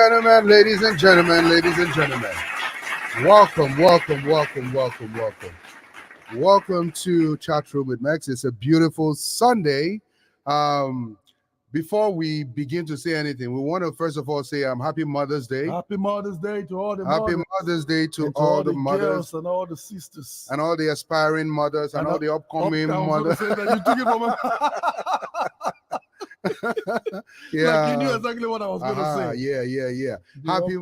ladies and gentlemen, ladies and gentlemen. Welcome, welcome, welcome, welcome, welcome. Welcome to Chat Room with Max. It's a beautiful Sunday. Before we begin to say anything, we want to first of all say Happy Mother's Day. Happy Mother's Day to all the Happy mothers. Mother's Day to And all the girls mothers and all the sisters. and all the aspiring mothers and all the upcoming mothers. You took it from me. Yeah. Like you knew exactly what I was going to say. Yeah.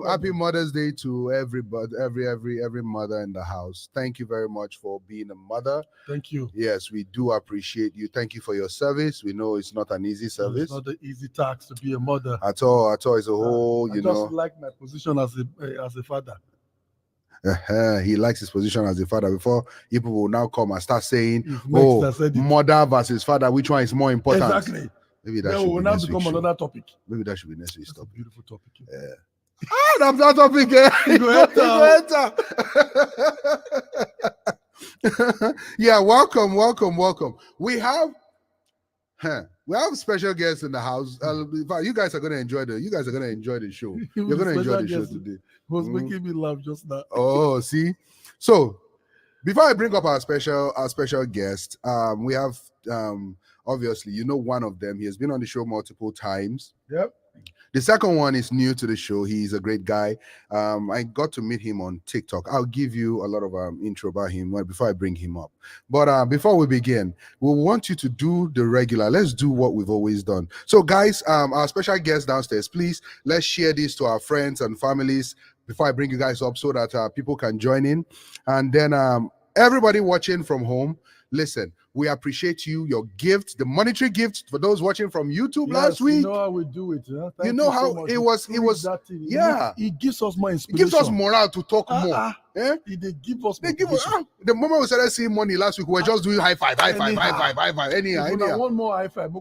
Happy Mother's Day to everybody, every mother in the house. Thank you very much for being a mother. Thank you. Yes, we do appreciate you. Thank you for your service. We know it's not an easy service. It's not an easy task to be a mother. At all. It's a whole, I just like my position as a father. He likes his position as a father. Before people will now come and start saying, mother versus father, which one is more important? Exactly. Maybe that should will be now next become week's another topic. Maybe that should be next week's topic. Beautiful topic. That's that topic. Yeah, welcome. We have special guests in the house. You guys are gonna enjoy the show. You're gonna enjoy the show today. Was making me laugh just now. Oh, see. So before I bring up our special guest, we have obviously, you know, one of them. He has been on the show multiple times. Yep. The second one is new to the show. He's a great guy. I got to meet him on TikTok. I'll give you a lot of intro about him before I bring him up. But before we begin, we want you to do the regular. Let's do what we've always done. So, guys, our special guest downstairs, please, let's share this to our friends and families before I bring you guys up so that people can join in. And then everybody watching from home, listen, we appreciate your gift, the monetary gift for those watching from YouTube last week. You know how we do it. Huh? You know how it was. Yeah. It gives us more inspiration. It gives us morale to talk more. They give us. The moment we started seeing money last week, we were just doing high five. Anyhow. One more high five.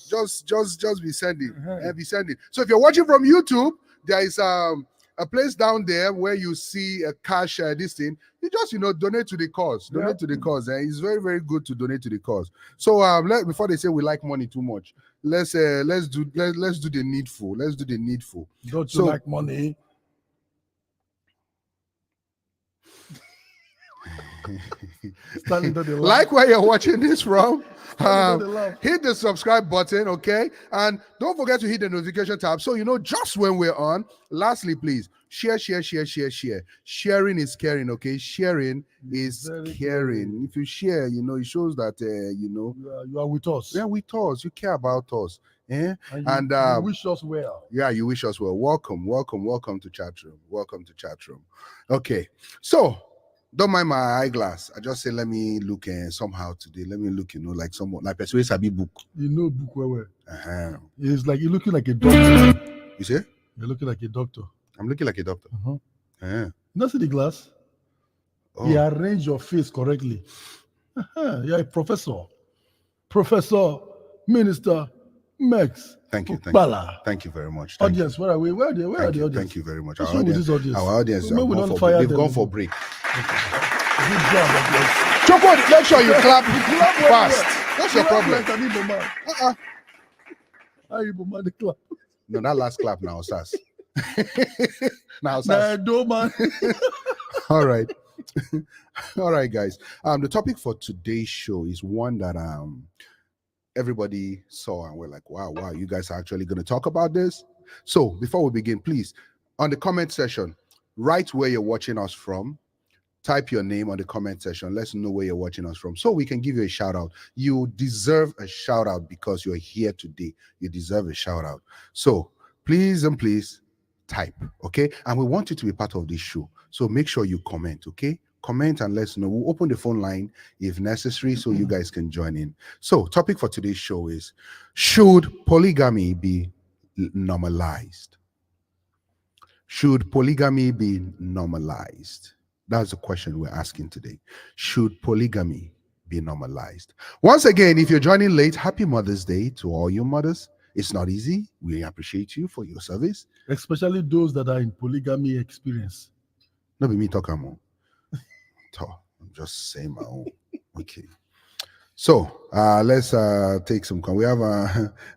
Just be sending. Be sending. So if you're watching from YouTube, there is a place down there where you see a cash this thing. You just donate to the cause. Donate to the cause. And it's very, very good to donate to the cause. So before they say we like money too much, let's do the needful. Let's do the needful. Don't you like money? Like where you're watching this from. Hit the subscribe button, okay? And don't forget to hit the notification tab so you know just when we're on. Lastly, please share. Sharing is caring, okay? Sharing is caring. If you share, it shows that you are with us. Yeah, with us. You care about us. Yeah, and you wish us well. Yeah, you wish us well. Welcome to chat room. Welcome to chat room. Okay, so. Don't mind my eyeglass. I just say let me look somehow today. Let me look, like someone like Persuade Sabi book. You know book where? It's like you're looking like a doctor. You see? You're looking like a doctor. I'm looking like a doctor. You not see the glass? Oh. You arrange your face correctly. You're a professor. Professor, Minister, Max. Thank you very much. Audience, where are we? Where are the audience? Thank you very much. Our audience they've gone for break. Good job, Choco, make sure you clap fast. That's your problem. No, that last clap now, Sas. Man. All right. All right, guys. The topic for today's show is one that everybody saw and we're like, wow, you guys are actually going to talk about this. So before we begin, please, on the comment section, write where you're watching us from. Type your name on the comment section. Let's know where you're watching us from so we can give you a shout out. You deserve a shout out because you're here today. You deserve a shout out. So please type, okay? And we want you to be part of this show. So make sure you comment, okay? Comment and let us know. We'll open the phone line if necessary so you guys can join in. So topic for today's show is, should polygamy be normalized? Should polygamy be normalized? That's the question we're asking today. Should polygamy be normalized? Once again, if you're joining late, happy Mother's Day to all your mothers. It's not easy. We appreciate you for your service. Especially those that are in polygamy experience. Not be me talking more. I'm just saying my own. Okay. So let's take some. We have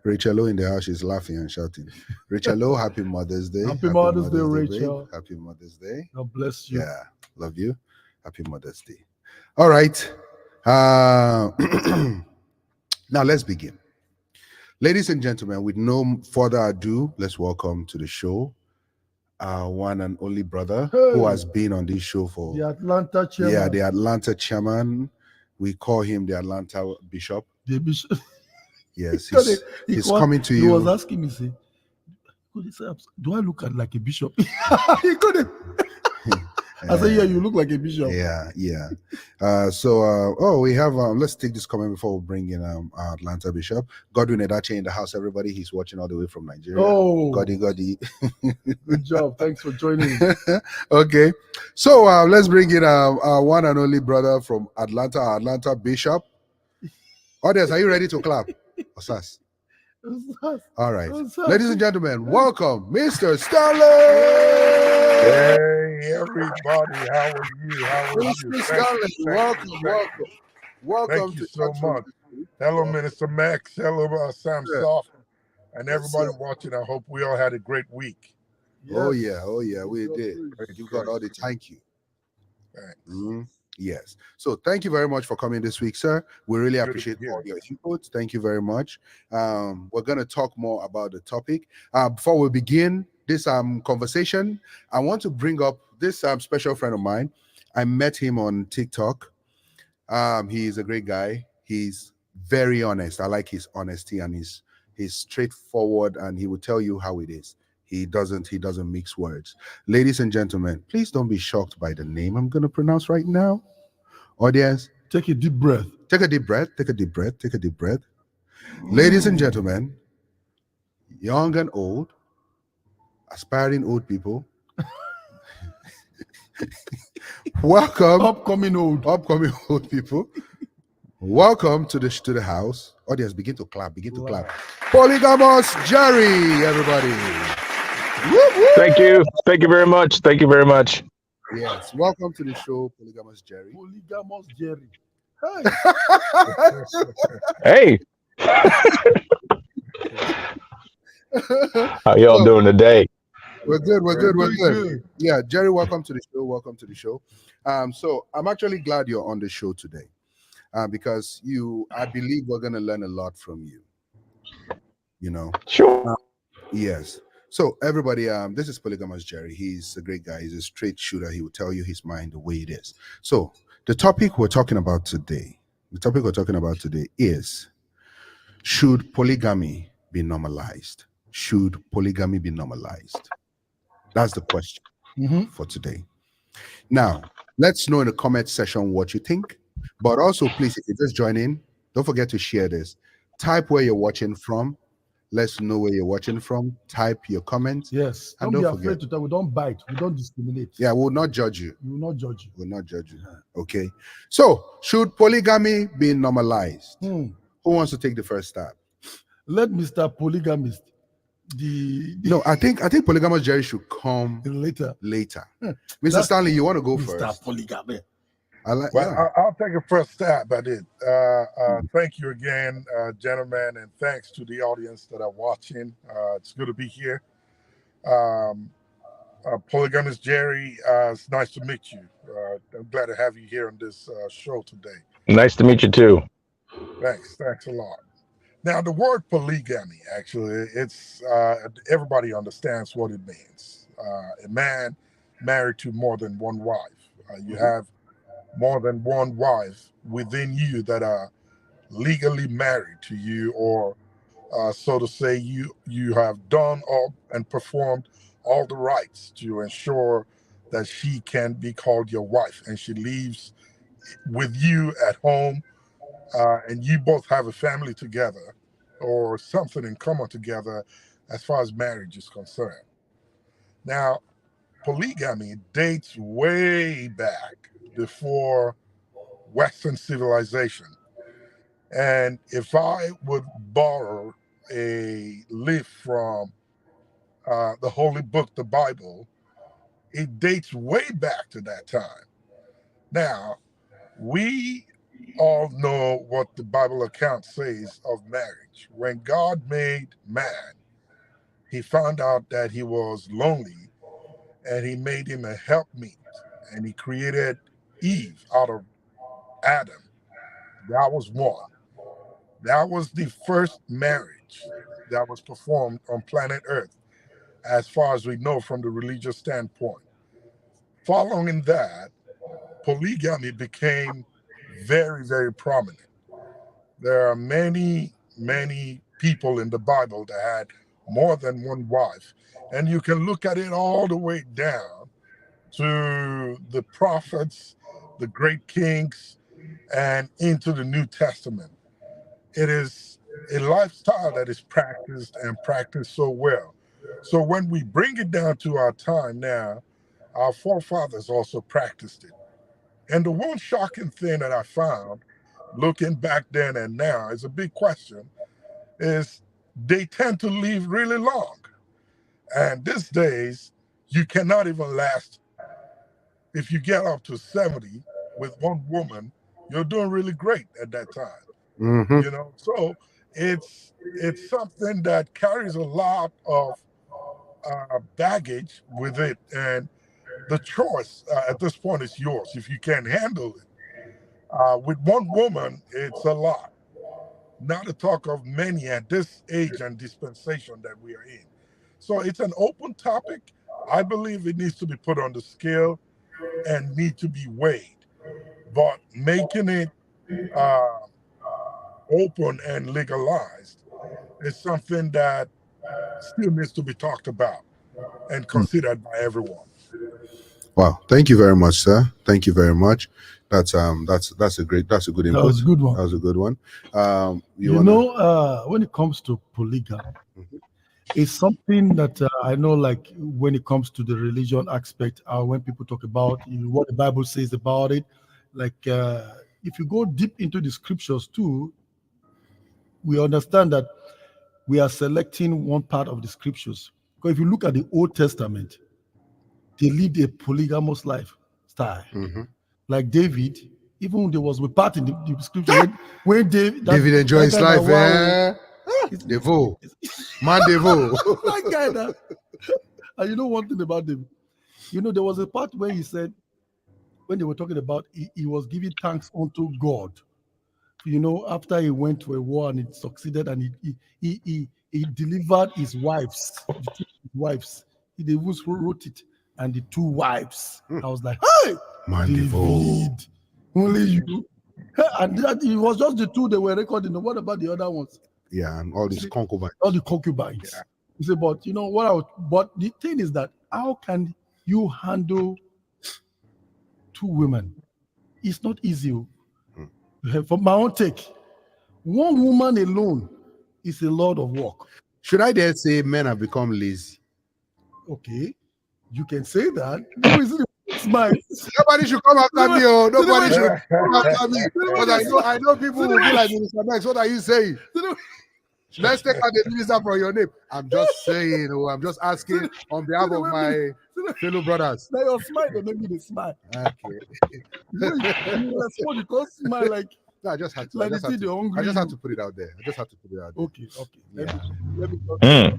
Rachel in the house. She's laughing and shouting. Rachel, happy Mother's Day. Happy Mother's Day, babe. Rachel. Happy Mother's Day. God bless you. Yeah, love you. Happy Mother's Day. All right. Uh, now let's begin. Ladies and gentlemen, with no further ado, let's welcome to the show our one and only brother who has been on this show for the Atlanta chairman. Yeah, the Atlanta chairman. We call him the Atlanta bishop. The bishop. Yes, he's coming to you. He was asking me, say, do I look like a bishop? He couldn't. I said, yeah, you look like a bishop. Yeah. We have, let's take this comment before we bring in our Atlanta bishop. Godwin Edache in the house, everybody. He's watching all the way from Nigeria. Oh. Goddy. Good job. Thanks for joining. Okay. So let's bring in our one and only brother from Atlanta, our Atlanta bishop. Audience, are you ready to clap? Osas. All right. Ladies and gentlemen, welcome, Mr. Stanley. Hey, everybody. How are you? Mr. Stanley, welcome. Thank you so much. Hello, Minister Max. Hello, Sam Soft. And everybody watching, I hope we all had a great week. Yes. Oh, yeah, we did. You got all the thank you. Thanks. Yes. So thank you very much for coming this week, sir. We really appreciate all your input. Thank you very much. We're going to talk more about the topic. Before we begin this conversation, I want to bring up this special friend of mine. I met him on TikTok. He's a great guy. He's very honest. I like his honesty, and he's straightforward, and he will tell you how it is. He doesn't mix words. Ladies and gentlemen, please don't be shocked by the name I'm going to pronounce right now. Audience, take a deep breath. Take a deep breath. Ladies and gentlemen, young and old, aspiring old people, welcome. Upcoming old people. Welcome to the house. Audience, begin to clap. Polygamous Jerry, everybody. Thank you very much. Yes, welcome to the show, Polygamous Jerry. Hey. How y'all doing today? We're good. Yeah, Jerry, welcome to the show. So I'm actually glad you're on the show today, because I believe we're gonna learn a lot from you. You know. Sure. Yes. So everybody, this is Polygamous Jerry. He's a great guy. He's a straight shooter. He will tell you his mind the way it is. So the topic we're talking about today is: should polygamy be normalized? Should polygamy be normalized? That's the question for today. Now, let's know in the comment section what you think. But also, please, if you just join in, don't forget to share this. Type where you're watching from. Let's know where you're watching from. Type your comments. Yes. Don't be afraid to tell. We don't bite. We don't discriminate. Yeah, we will not judge you. We will not judge you. Okay. So, should polygamy be normalized? Who wants to take the first stab? Let Mr. Polygamist. No, I think Polygamous Jerry should come later. Mr. Stanley, you want to go first? Mr. Polygamy. I'll take a first stab at it. Thank you again, gentlemen, and thanks to the audience that are watching. It's good to be here. Polygamous Jerry, it's nice to meet you. I'm glad to have you here on this show today. Nice to meet you too. Thanks a lot. Now, the word polygamy, actually, it's everybody understands what it means. A man married to more than one wife. You have more than one wife within you that are legally married to you, or so to say, you have done all and performed all the rights to ensure that she can be called your wife, and she lives with you at home, and you both have a family together or something in common together as far as marriage is concerned. Now, polygamy dates way back before Western civilization. And if I would borrow a leaf from the holy book, the Bible, it dates way back to that time. Now, we all know what the Bible account says of marriage. When God made man, he found out that he was lonely, and he made him a helpmeet, and he created Eve out of Adam. That was one. That was the first marriage that was performed on planet Earth, as far as we know from the religious standpoint. Following that, polygamy became very, very prominent. There are many, many people in the Bible that had more than one wife. And you can look at it all the way down to the prophets, the great kings, and into the New Testament. It is a lifestyle that is practiced and practiced so well. So when we bring it down to our time now, our forefathers also practiced it. And the one shocking thing that I found, looking back then and now, is a big question, is they tend to live really long. And these days, you cannot even last. If you get up to 70 with one woman, you're doing really great at that time. Mm-hmm. You know, so it's something that carries a lot of baggage with it, and the choice at this point is yours if you can handle it. With one woman, it's a lot. Not to talk of many at this age and dispensation that we are in. So it's an open topic. I believe it needs to be put on the scale and need to be weighed. But making it open and legalized is something that still needs to be talked about and considered by everyone. Wow, thank you very much, sir. Thank you very much. That's a good input. That was a good one. That was a good one. When it comes to polygamy, it's something that I know, like when it comes to the religion aspect, when people talk about what the Bible says about it, like if you go deep into the scriptures too, we understand that we are selecting one part of the scriptures. Because if you look at the Old Testament, they lived a polygamous lifestyle. Mm-hmm. Like David, even there was a part in the scripture when David enjoys his life, Devo. Man Devo. That guy that. And you know one thing about David? You know, there was a part where he said, when they were talking about, he was giving thanks unto God. You know, after he went to a war and it succeeded, and he delivered his wives, the two wives. He wrote it, and the two wives. I was like, hey, Man David, only you. And that it was just the two they were recording. What about the other ones? Yeah, and all these concubines. All the concubines. Yeah. You say, but you know what? But the thing is that how can you handle two women? It's not easy. For my own take, one woman alone is a lot of work. Should I dare say men have become lazy? Okay, you can say that. Nobody should come after me. Oh, nobody should come after me. But I know people will be like, Minister Max, what are you saying? Let's take out the minister from your name. I'm just saying, I'm just asking on behalf of my fellow brothers. Now your smile, they make me the smile. Okay. You can't smile like. No, I just had to. Like I just had to put it out there. Okay. Yeah.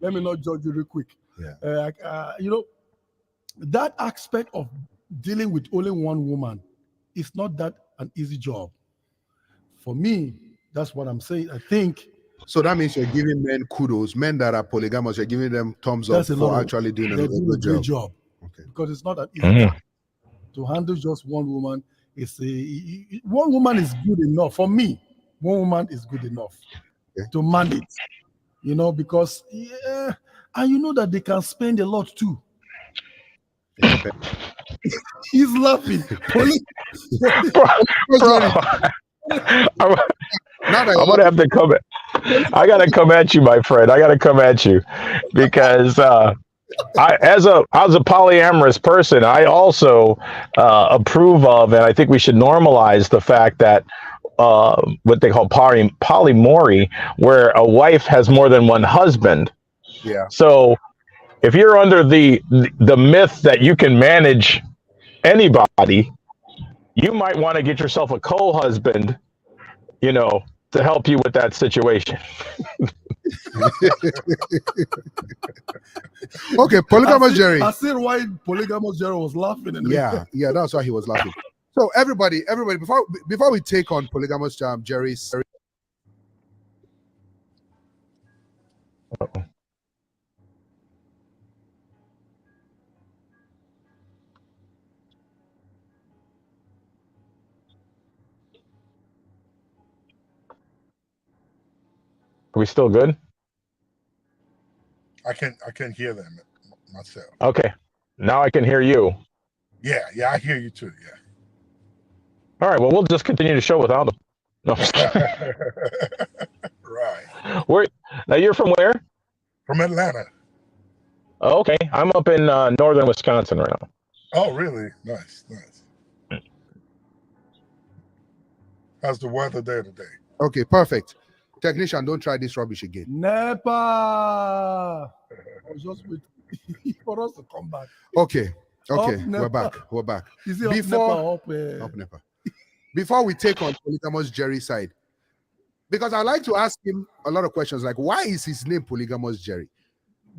Let me not judge you real quick. Yeah. You know, that aspect of dealing with only one woman is not that an easy job. For me, that's what I'm saying. I think. So that means you're giving men kudos, men that are polygamous, you're giving them thumbs up for actually doing a good job. Okay. Because it's not an easy job. To handle just one woman, one woman is good enough. For me, one woman is good enough to manage. You know, because and you know that they can spend a lot too. He's laughing. I'm gonna have to come. I gotta come at you, my friend. I gotta come at you because as a polyamorous person, I also approve of, and I think we should normalize the fact that what they call polyamory, where a wife has more than one husband. Yeah. So if you're under the myth that you can manage anybody, you might want to get yourself a co-husband, you know, to help you with that situation. Okay, polygamous Jerry. I see why polygamous Jerry was laughing. Yeah, that's why he was laughing. So everybody, before we take on polygamous Jerry's. Uh-oh. Are we still good? I can hear them myself. Okay. Now I can hear you. Yeah, I hear you too. Yeah. All right. Well, we'll just continue the show without them. No. Right. Now you're from where? From Atlanta. Oh, okay. I'm up in northern Wisconsin right now. Oh, really? Nice. How's the weather there today? Okay, perfect. Technician, don't try this rubbish again. NEPA. I was just waiting for us to come back. Okay, Up we're back. Is it up NEPA? Before we take on polygamous Jerry's side, because I like to ask him a lot of questions like, why is his name polygamous Jerry?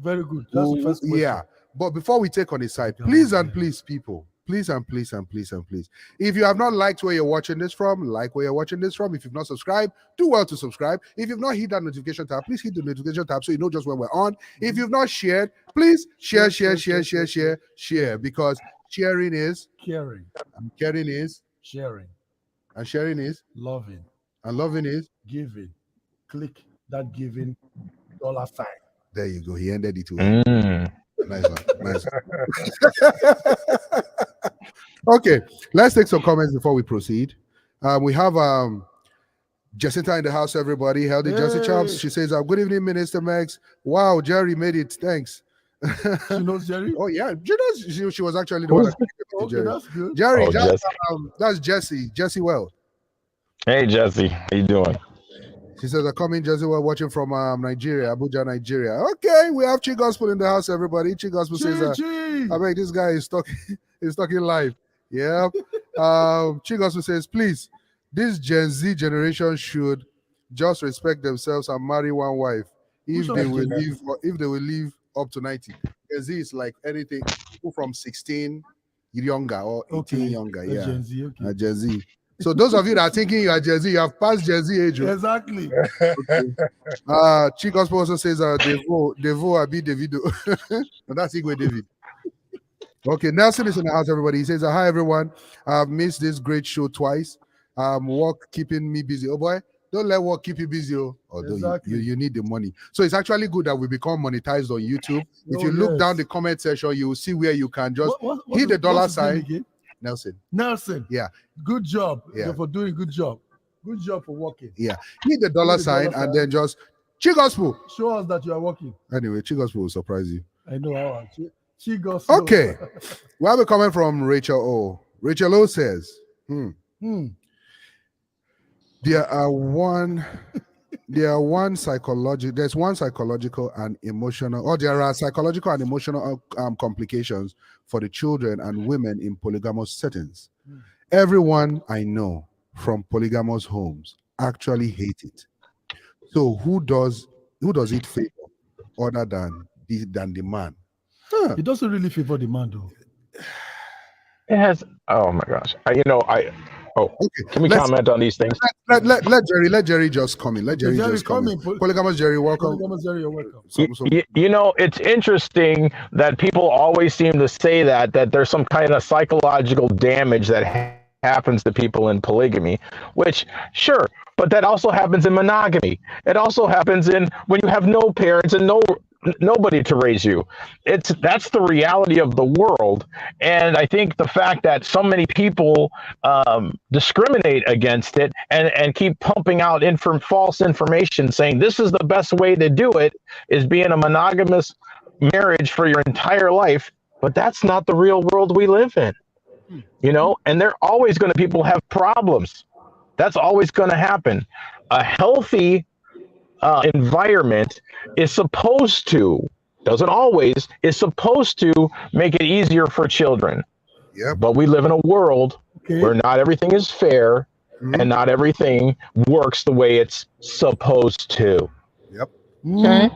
Very good. That's the first question. Yeah, but before we take on his side, please and please, people, please and please and please and please, if you have not liked where you're watching this from, like where you're watching this from. If you've not subscribed, do well to subscribe. If you've not hit that notification tab, please hit the notification tab so you know just when we're on. If you've not shared, please share, because sharing is caring, and caring is sharing, and sharing is loving, and loving is giving. Click that giving $sign. There you go. He ended it. Nice one. Okay, let's take some comments before we proceed. We have Jacinta in the house, everybody. Howdy, Jesse Chops. She says, good evening, Minister Max. Wow, Jerry made it. Thanks. She knows Jerry? Oh, yeah. She was actually the one that okay, Jerry. That's good. Jerry, Jesse. That's Jesse. Jesse Well. Hey, Jesse. How you doing? She says, I'm coming, Jesse Well, watching from Nigeria, Abuja, Nigeria. Okay, we have Chi Gospel in the house, everybody. Chi Gospel says, I bet this guy is talking live. Yeah. Chi Gospel says, please, this Gen Z generation should just respect themselves and marry one wife if they will live up to 90. Gen Z is like anything people from 16 younger or 18 younger. Yeah. Gen Z, okay. Gen Z. So those of you that are thinking you are Gen Z, you have passed Gen Z age. Exactly. Okay. Chi Gospel also says, Devo Abi Davido. That's Igwe David. Okay, Nelson is in the house, everybody. He says, hi, everyone. I've missed this great show twice. Work keeping me busy. Oh, boy, don't let work keep you busy. Although exactly. you need the money. So it's actually good that we become monetized on YouTube. If you look down the comment section, you will see where you can just hit the dollar sign. Nelson. Yeah. Good job. Yeah. For doing good job. Good job for working. Yeah. Hit the dollar sign and then just Chi Gospel. Show us that you are working. Anyway, Chi Gospel will surprise you. I know how. Chi Gospel. Okay. We have a comment from Rachel O. Rachel O says, There's one psychological and emotional, or there are psychological and emotional complications for the children and women in polygamous settings. Everyone I know from polygamous homes actually hate it. So who does it favor other than the man? It doesn't really favor the man, though. It has. Oh my gosh! Okay. Can we comment on these things? Let Jerry just come in. Let Jerry just come in. Polygamous Jerry, welcome. Polygamous Jerry, you're welcome. It's interesting that people always seem to say that there's some kind of psychological damage that happens to people in polygamy, which sure, but that also happens in monogamy. It also happens when you have no parents and nobody to raise you. That's the reality of the world. And I think the fact that so many people discriminate against it and keep pumping out false information saying this is the best way to do it is be in a monogamous marriage for your entire life, but that's not the real world we live in. And there are always going to people have problems. That's always going to happen. A healthy environment is supposed to make it easier for children. Yep. But we live in a world where not everything is fair and not everything works the way it's supposed to. Yep. Okay.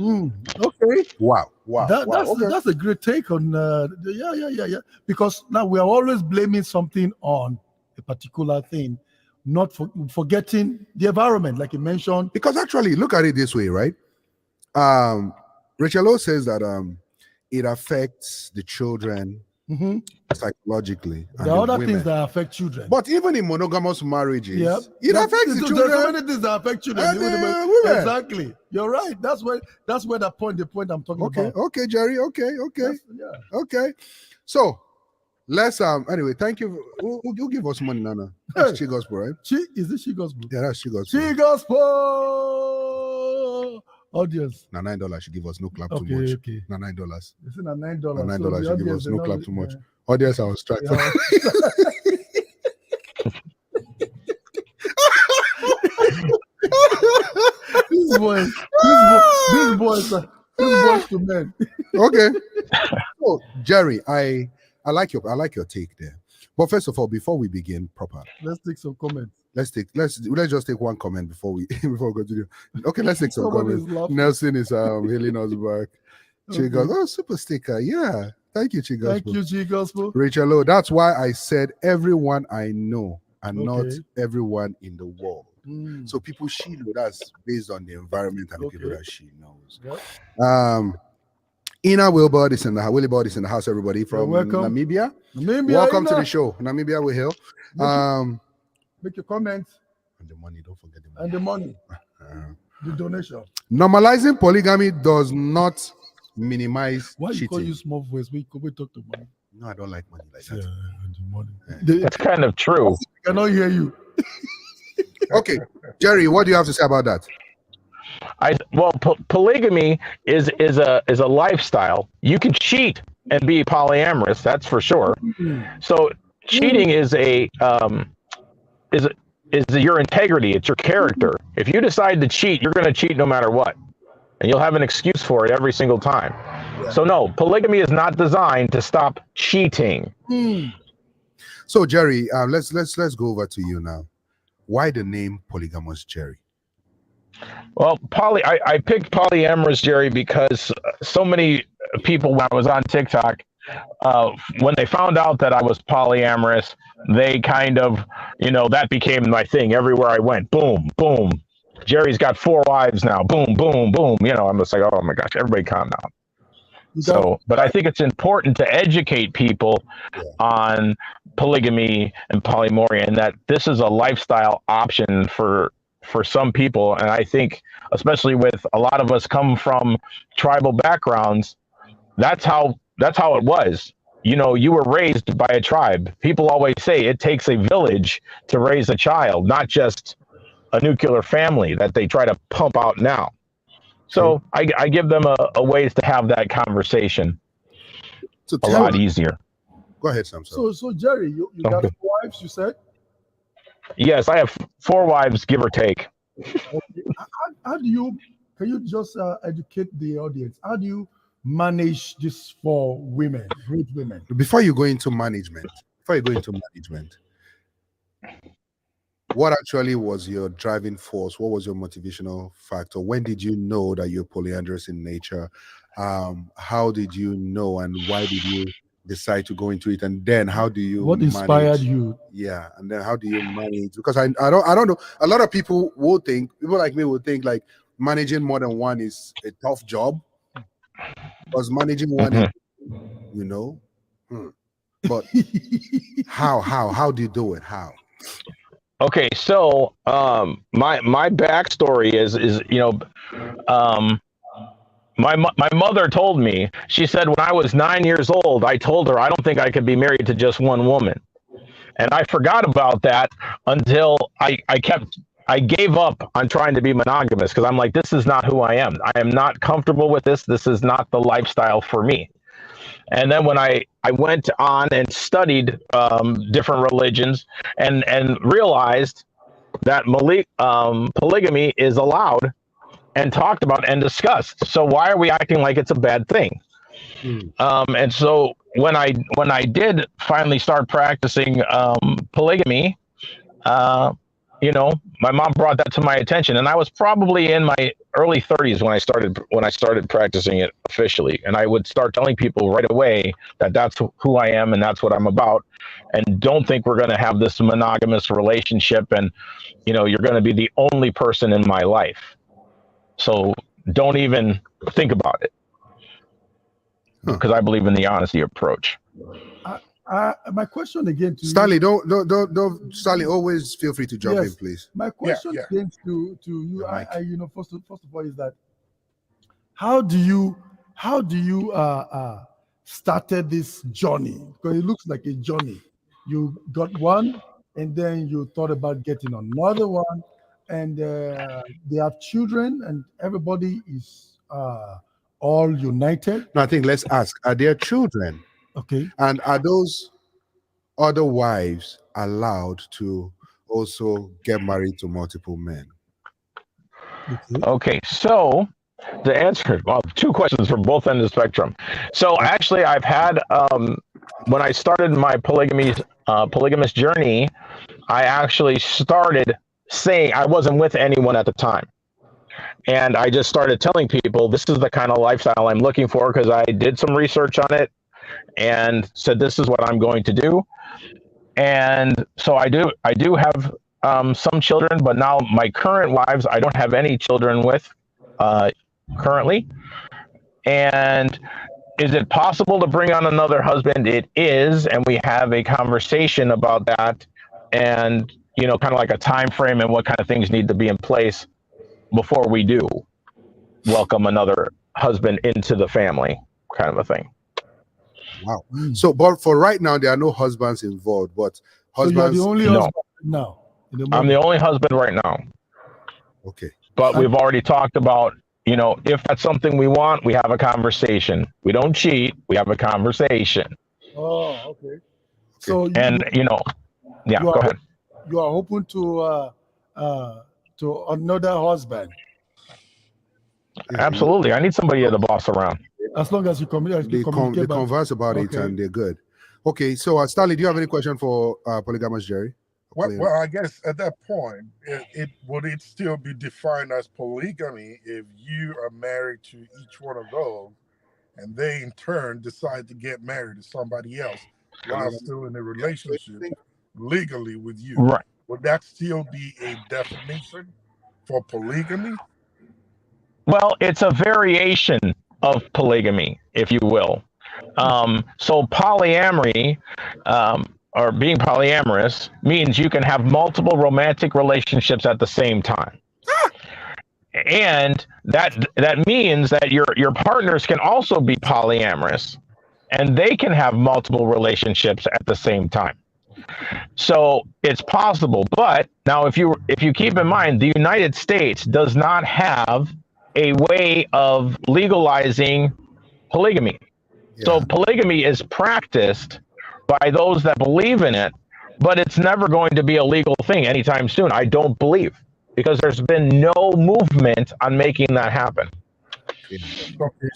Okay. Wow. That's a great take on yeah. Because now we are always blaming something on a particular thing, not forgetting the environment, like you mentioned. Because actually, look at it this way, right? Rachel O says that it affects the children psychologically. There are other things that affect children. But even in monogamous marriages, it There's affects the children. There's so many things that affect children. And women. Exactly. You're right. That's where the point I'm talking about. Okay, Jerry. Okay. Okay. So let's anyway, thank you. Who give us money, Nana? That's Chi Gospel, right? Is it Chi Gospel? Yeah, that's Chi Gospel. Chi Gospel audience. Now $9 should give us no clap too much. Okay. Now $9. Is it $9? $9 should give us no clap too much. Audience, I was trying. These boys to men. Okay. So Jerry, I like your take there. But first of all, before we begin proper, let's take some comments. Let's just take one comment before we continue. Okay, let's take some comments. Nelson is hailing us back. Chi Gospel, super sticker. Yeah. Thank you, Chi Gospel. Thank you, Chi Gospel. Rachel O, that's why I said everyone I know and not everyone in the world. So people she know, that's based on the environment and the people that she knows. Yep. Ina Wilbert is in the house, everybody from Namibia. Welcome to the show. Namibia, we're here. Make your comments. And the money, don't forget the money. And the money. The donation. Normalizing polygamy does not minimize Why cheating. You call you small voice? We talk to money. No, I don't like money like that. And the money. That's kind of true. I cannot hear you. Okay, Jerry, what do you have to say about that? Polygamy is a lifestyle. You can cheat and be polyamorous, that's for sure. So cheating is your integrity, it's your character. If you decide to cheat, you're going to cheat no matter what, and you'll have an excuse for it every single time. So no, polygamy is not designed to stop cheating. So Jerry, let's go over to you now. Why the name Polygamous Jerry? Well, I picked polyamorous Jerry because so many people, when I was on TikTok, when they found out that I was polyamorous, they kind of, that became my thing. Everywhere I went, boom, boom. Jerry's got 4 wives now. Boom, boom, boom. I'm just like, oh my gosh, everybody calm down. So, but I think it's important to educate people on polygamy and polyamory, and that this is a lifestyle option for some people. And I think, especially with a lot of us come from tribal backgrounds, that's how it was. You were raised by a tribe. People always say it takes a village to raise a child, not just a nuclear family that they try to pump out now. So I give them a ways to have that conversation a lot easier. Go ahead, Sam. So Jerry, you got 4 wives, you said? Yes, I have 4 wives, give or take. Okay. Can you just educate the audience? How do you manage this for women, great women? Before you go into management, what actually was your driving force? What was your motivational factor? When did you know that you're polyandrous in nature? How did you know, and why did you decide to go into it? And then how do you what inspired you? Yeah, and then how do you manage? Because I don't know. A lot of people like me will think like managing more than one is a tough job. Because managing one, but how do you do it? How? Okay, so my backstory is my mother told me, she said when I was 9 years old, I told her I don't think I could be married to just one woman. And I forgot about that until I gave up on trying to be monogamous, because I'm like, this is not who I am. I am not comfortable with this. This is not the lifestyle for me. And then when I went on and studied different religions and realized that polygamy is allowed and talked about and discussed. So why are we acting like it's a bad thing? Mm. And so when I did finally start practicing polygamy, uh, my mom brought that to my attention, and I was probably in my early 30s when I started practicing it officially. And I would start telling people right away that that's who I am and that's what I'm about, and don't think we're going to have this monogamous relationship, and you're going to be the only person in my life. So don't even think about it, because I believe in the honesty approach. My question again to Stanley, you. don't Stanley, always feel free to jump in, please. My question Yeah. again to you, Mike. first of all, is that how do you started this journey? Because it looks like a journey. You got one, and then you thought about getting another one, and they have children, and everybody is all united. No, I think let's ask: are there children, Okay. and are those other wives allowed to also get married to multiple men? Okay, so the answer, well, two questions from both ends of the spectrum. So actually, I've had when I started my polygamous journey, I actually started saying I wasn't with anyone at the time. And I just started telling people this is the kind of lifestyle I'm looking for, because I did some research on it and said this is what I'm going to do. And so I do have some children, but now my current wives I don't have any children with currently. And is it possible to bring on another husband? It is, and we have a conversation about that, and kind of like a time frame and what kind of things need to be in place before we do welcome another husband into the family, kind of a thing. Wow. So, but for right now, there are no husbands involved. But husbands, so you're the only husband now. I'm the only husband right now. Okay. But we've already talked about, if that's something we want, we have a conversation. We don't cheat. We have a conversation. Oh, okay. So and go ahead. You are open to another husband. Yeah, absolutely. I need somebody as the boss around. As long as you communicate. They converse about it and they're good. Okay, so Stanley, do you have any question for polygamous Jerry? Well, I guess at that point, would it still be defined as polygamy if you are married to each one of those, and they in turn decide to get married to somebody else while still in a relationship legally with you? Right. Would that still be a definition for polygamy? Well, it's a variation of polygamy, if you will. So polyamory, or being polyamorous, means you can have multiple romantic relationships at the same time. And that means that your partners can also be polyamorous, and they can have multiple relationships at the same time. So it's possible. But now if you keep in mind, the United States does not have a way of legalizing polygamy. Yeah. So polygamy is practiced by those that believe in it, but it's never going to be a legal thing anytime soon, I don't believe, because there's been no movement on making that happen.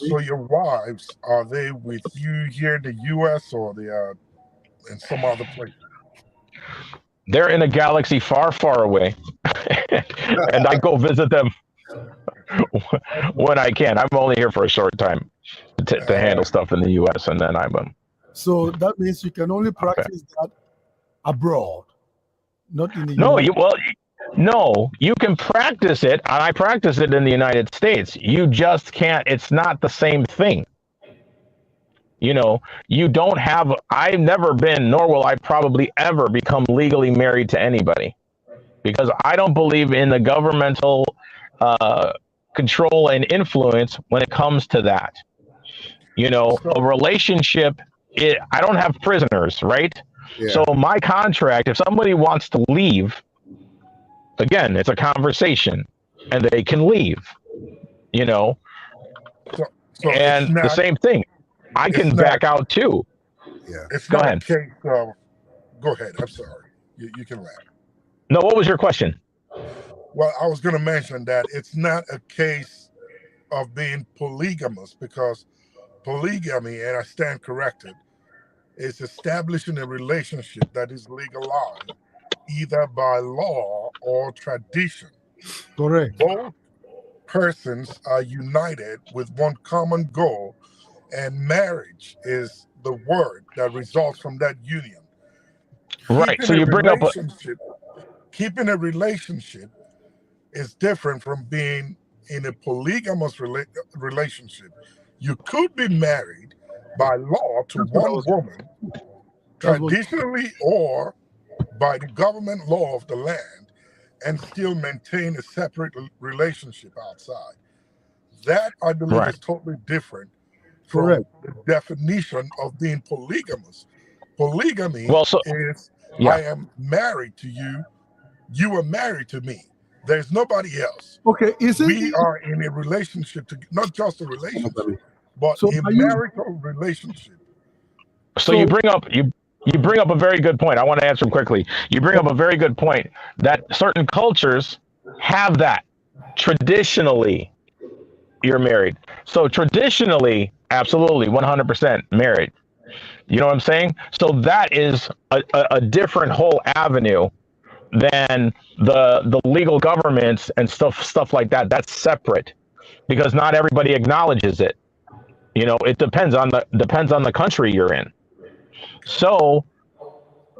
So your wives, are they with you here in the U.S. or they are in some other place? They're in a galaxy far, far away, and I go visit them when I can. I'm only here for a short time to handle stuff in the U.S. and then I'm. So that means you can only practice that abroad, not in the No, you can practice it, and I practice it in the United States. You just can't. It's not the same thing. You don't have. I've never been, nor will I probably ever become legally married to anybody, because I don't believe in the governmental control and influence when it comes to that. A relationship, I don't have prisoners, right? Yeah. So my contract, if somebody wants to leave, again, it's a conversation and they can leave, So and the same thing, I can back out too. Yeah. It's go not ahead. A case of, go ahead. I'm sorry. You can laugh. No, what was your question? Well, I was going to mention that it's not a case of being polygamous, because Polygamy, and I stand corrected, is establishing a relationship that is legalized either by law or tradition. Correct. Both persons are united with one common goal, and marriage is the word that results from that union. Right. So you bring up Keeping a relationship is different from being in a polygamous relationship. You could be married by law to one woman, traditionally, or by the government law of the land, and still maintain a separate relationship outside. That, I believe, is totally different from Correct. the definition of being polygamous. Polygamy is yeah. I am married to you, you are married to me. There's nobody else. Okay, We are in a relationship, not just a relationship, but So a are you- marital relationship. So you bring up a very good point. I want to answer quickly. You bring up a very good point that certain cultures have that. Traditionally, you're married. So traditionally, absolutely, 100% married. You know what I'm saying? So that is a different whole avenue than the legal governments and stuff like that. That's separate because not everybody acknowledges it. You know, it depends on the country you're in. So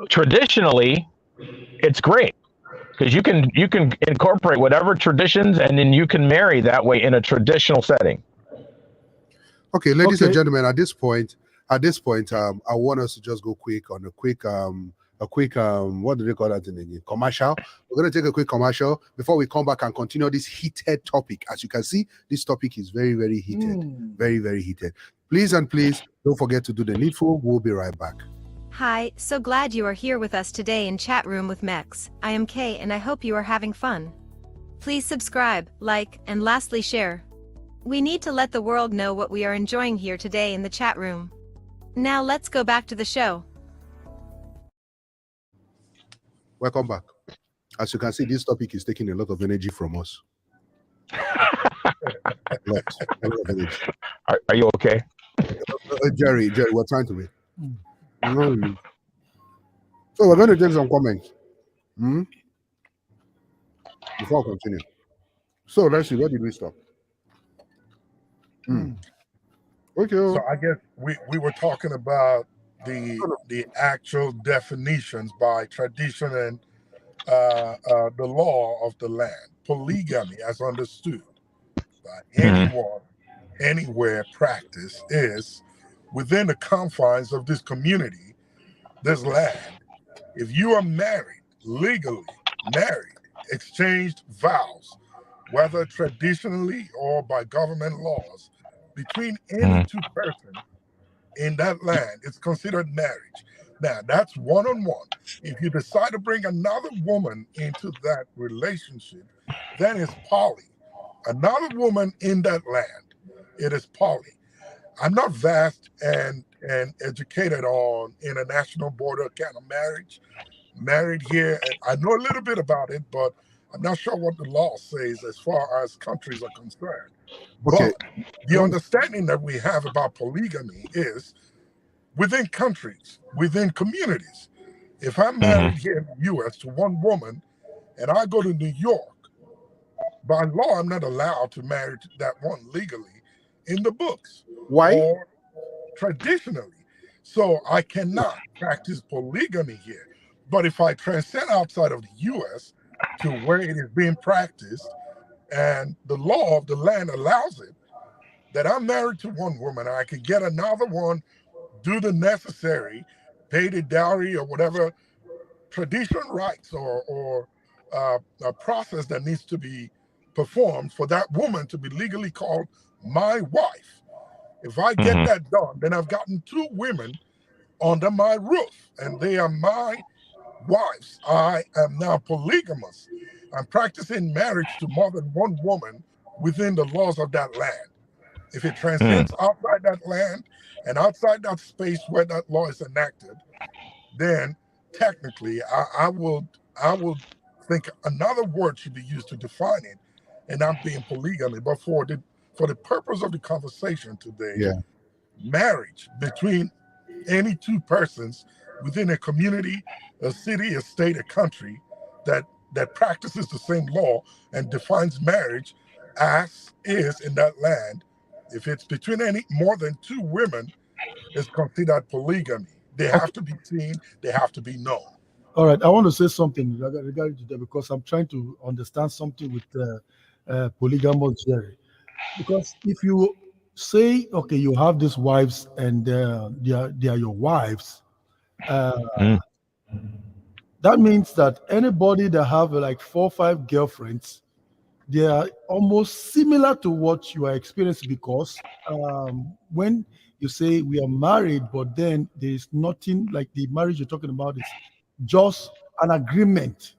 traditionally, it's great because you can incorporate whatever traditions and then you can marry that way in a traditional setting. Okay, ladies and gentlemen, at this point, I want us to just go quick on a quick what do they call that thing again? Commercial. We're going to take a quick commercial before we come back and continue this heated topic. As you can see, this topic is very, very heated. Very, very heated. Please don't forget to do the needful. We'll be right back. Hi, so glad you are here with us today in Chat Room with Mex. I am Kay and I hope you are having fun. Please subscribe, like, and lastly share. We need to let the world know what we are enjoying here today in the chat room. Now let's go back to the show. Welcome back. As you can see, this topic is taking a lot of energy from us. a lot of energy. Are you okay? Jerry, we're trying to be. So we're going to take some comments. Before I continue. So let's see, where did we stop? Okay. So I guess we were talking about the actual definitions by tradition and the law of the land. Polygamy, as understood by anyone, anywhere, practice is within the confines of this community, this land. If you are married, legally married, exchanged vows, whether traditionally or by government laws, between any two persons in that land, it's considered marriage. Now, that's one-on-one. If you decide to bring another woman into that relationship, then it's poly. Another woman in that land, it is poly. I'm not vast and educated on international border kind of marriage. Married here, and I know a little bit about it, but I'm not sure what the law says as far as countries are concerned. Okay. But the understanding that we have about polygamy is within countries, within communities. If I'm married here in the U.S. to one woman and I go to New York, by law, I'm not allowed to marry that one legally in the books. Why? Or traditionally. So I cannot practice polygamy here. But if I transcend outside of the U.S. to where it is being practiced and the law of the land allows it, that I'm married to one woman, I can get another one, do the necessary, pay the dowry or whatever tradition rights or a process that needs to be performed for that woman to be legally called my wife. If I get that done, then I've gotten two women under my roof and they are my wives. I am now polygamous. I'm practicing marriage to more than one woman within the laws of that land. If it transcends outside that land and outside that space where that law is enacted, then technically I will think another word should be used to define it and not being polygamy. But for the purpose of the conversation today, marriage between any two persons within a community, a city, a state, a country that practices the same law and defines marriage as is in that land. If it's between any more than two women, it's considered polygamy. They Okay. have to be seen, they have to be known. All right. I want to say something regarding to that because I'm trying to understand something with polygamous Jerry. Because if you say, okay, you have these wives and they are your wives, uh, Mm. that means that anybody that have like 4 or 5 girlfriends, they are almost similar to what you are experiencing because when you say we are married, but then there is nothing like the marriage you're talking about is just an agreement,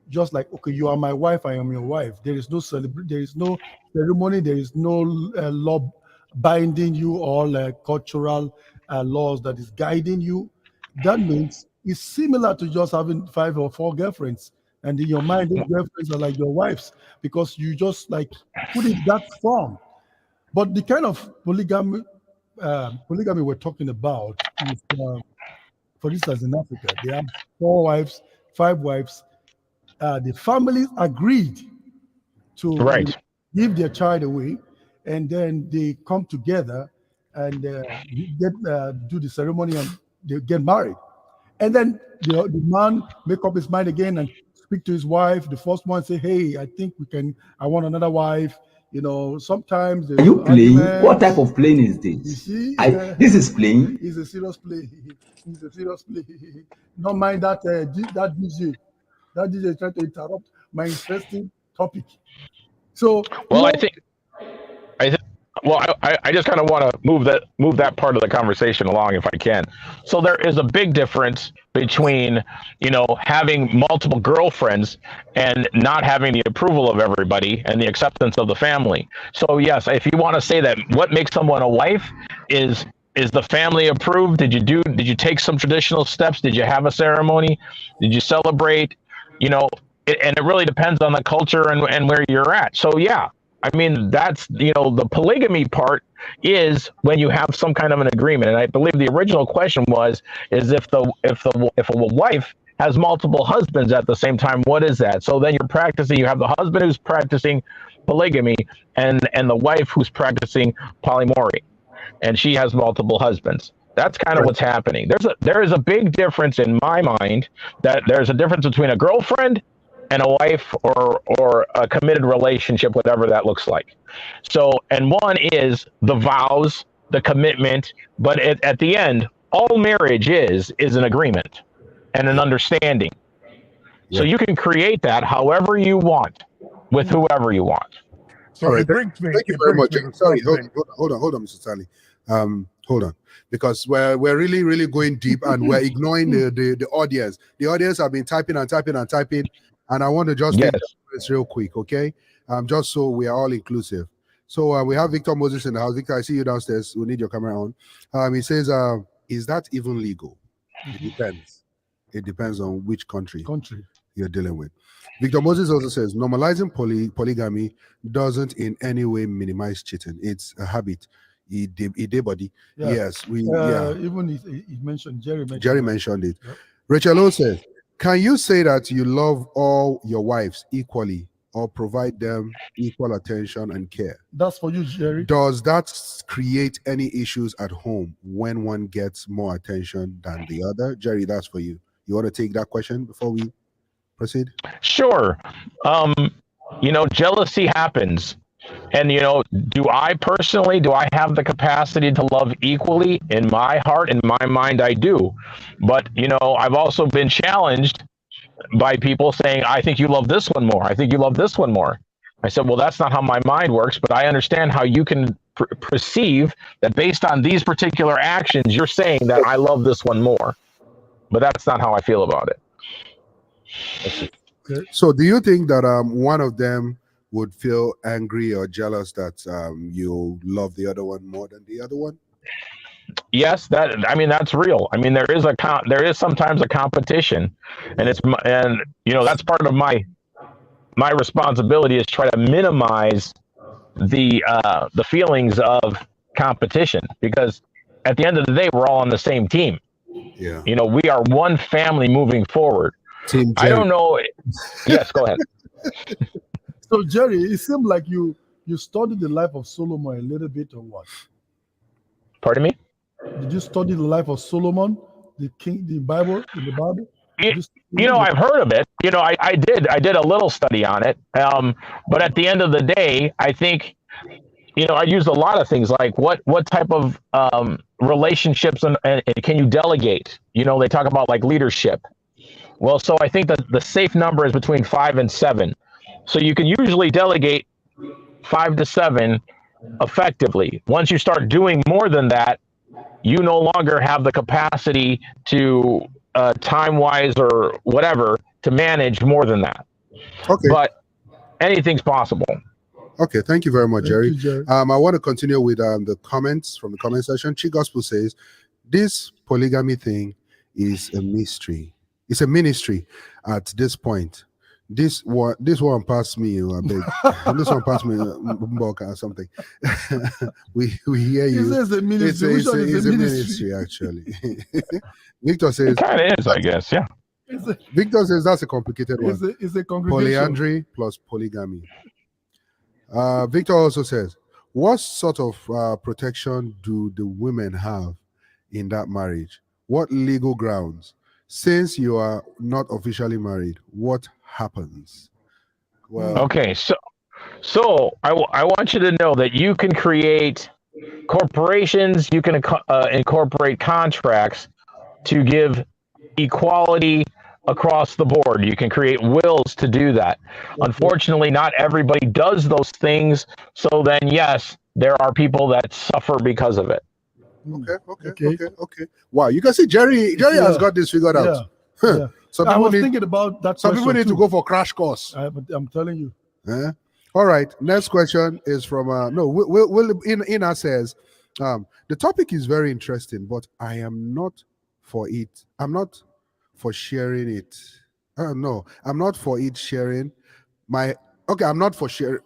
just like okay, you are my wife, I am your wife. There is no there is no ceremony, there is no law binding you or cultural laws that is guiding you. That means it's similar to just having 5 or 4 girlfriends, and in your mind, those girlfriends are like your wives because you just like put it that form. But the kind of polygamy we're talking about is, for instance, in Africa, they have 4 wives, 5 wives. The families agreed to Right. give their child away, and then they come together and do the ceremony and they get married. And then the man make up his mind again and speak to his wife. The first one say, "Hey, I think we can. I want another wife." Sometimes Are there's you playing? What type arguments. of playing is You this? see, This is playing. it's a serious play. It's a serious play. Don't mind that that DJ. That DJ is trying to interrupt my interesting topic. So Well, I think. Well, I just kind of want to move that part of the conversation along if I can. So there is a big difference between having multiple girlfriends and not having the approval of everybody and the acceptance of the family. So yes, if you want to say that what makes someone a wife is the family approved? Did you take some traditional steps? Did you have a ceremony? Did you celebrate? And it really depends on the culture and where you're at. So yeah, I mean, that's, the polygamy part is when you have some kind of an agreement. And I believe the original question is if a wife has multiple husbands at the same time, what is that? So then you have the husband who's practicing polygamy and the wife who's practicing polyamory, and she has multiple husbands. That's kind of what's happening. There is a big difference in my mind, that there's a difference between a girlfriend and a wife or a committed relationship, whatever that looks like. So, and one is the vows, the commitment, but at the end, all marriage is an agreement and an understanding. So you can create that however you want with whoever you want. So All right, it brings me. thank you It very brings much. me to Sorry, something. hold on, Mr. Stanley. Hold on, because we're really really going deep and we're ignoring the audience. The audience have been typing and typing and typing, and I want to just take this real quick, okay? Just so we are all inclusive. So we have Victor Moses in the house. Victor, I see you downstairs. We need your camera on. He says, "Is that even legal?" It depends. It depends on which country you're dealing with. Victor Moses also says normalizing polygamy doesn't in any way minimize cheating. It's a habit. Body. Yeah. Yes, even he mentioned Jerry mentioned it. Yep. Rachel O says, can you say that you love all your wives equally or provide them equal attention and care? That's for you, Jerry. Does that create any issues at home when one gets more attention than the other? Jerry, that's for you. You want to take that question before we proceed? Sure. Jealousy happens. And, do I have the capacity to love equally? In my heart, in my mind, I do. But, I've also been challenged by people saying, I think you love this one more. I think you love this one more. I said, well, that's not how my mind works, but I understand how you can perceive that based on these particular actions, you're saying that I love this one more. But that's not how I feel about it. Okay. So do you think that one of them would feel angry or jealous that you love the other one more than the other one? Yes, that's real. I mean, there is sometimes a competition, and that's part of my responsibility is try to minimize the feelings of competition, because at the end of the day, we're all on the same team. Yeah. You know, we are one family moving forward. Team I Jerry. don't know. Yes, go ahead. So Jerry, it seemed like you studied the life of Solomon a little bit, or what? Pardon me? Did you study the life of Solomon, the king, in the Bible? You know, I've heard of it. You know, I did a little study on it. But at the end of the day, I think, you know, I used a lot of things like what type of relationships and can you delegate? You know, they talk about like leadership. Well, so I think that the safe number is between 5 and 7. So you can usually delegate 5 to 7 effectively. Once you start doing more than that, you no longer have the capacity to time-wise or whatever to manage more than that. Okay. But anything's possible. Okay, thank you very much, Jerry. Thank you, Jerry. I want to continue with the comments from the comment section. Chi Gospel says, this polygamy thing is a mystery. It's a ministry at this point. This one passed me, I beg. This one passed me, Mbok or something. we hear you. It says a ministry. It's a ministry, actually. Victor says, It kind of is, I guess. Yeah. Victor says that's a complicated one. It's a congregation. Polyandry plus polygamy. Victor also says, what sort of protection do the women have in that marriage? What legal grounds? Since you are not officially married, what happens? Well, Okay, so I want you to know that you can create corporations, you can incorporate contracts to give equality across the board. You can create wills to do that. Unfortunately, not everybody does those things. So then, yes, there are people that suffer because of it. Okay. Wow, you can see Jerry has got this figured out. Yeah. Some I people was need, thinking about that. some people need to go for crash course. I'm telling you. All right. Next question is from Ina says, the topic is very interesting, but I am not for it. I'm not for sharing it. No, I'm not for it sharing. I'm not for sharing.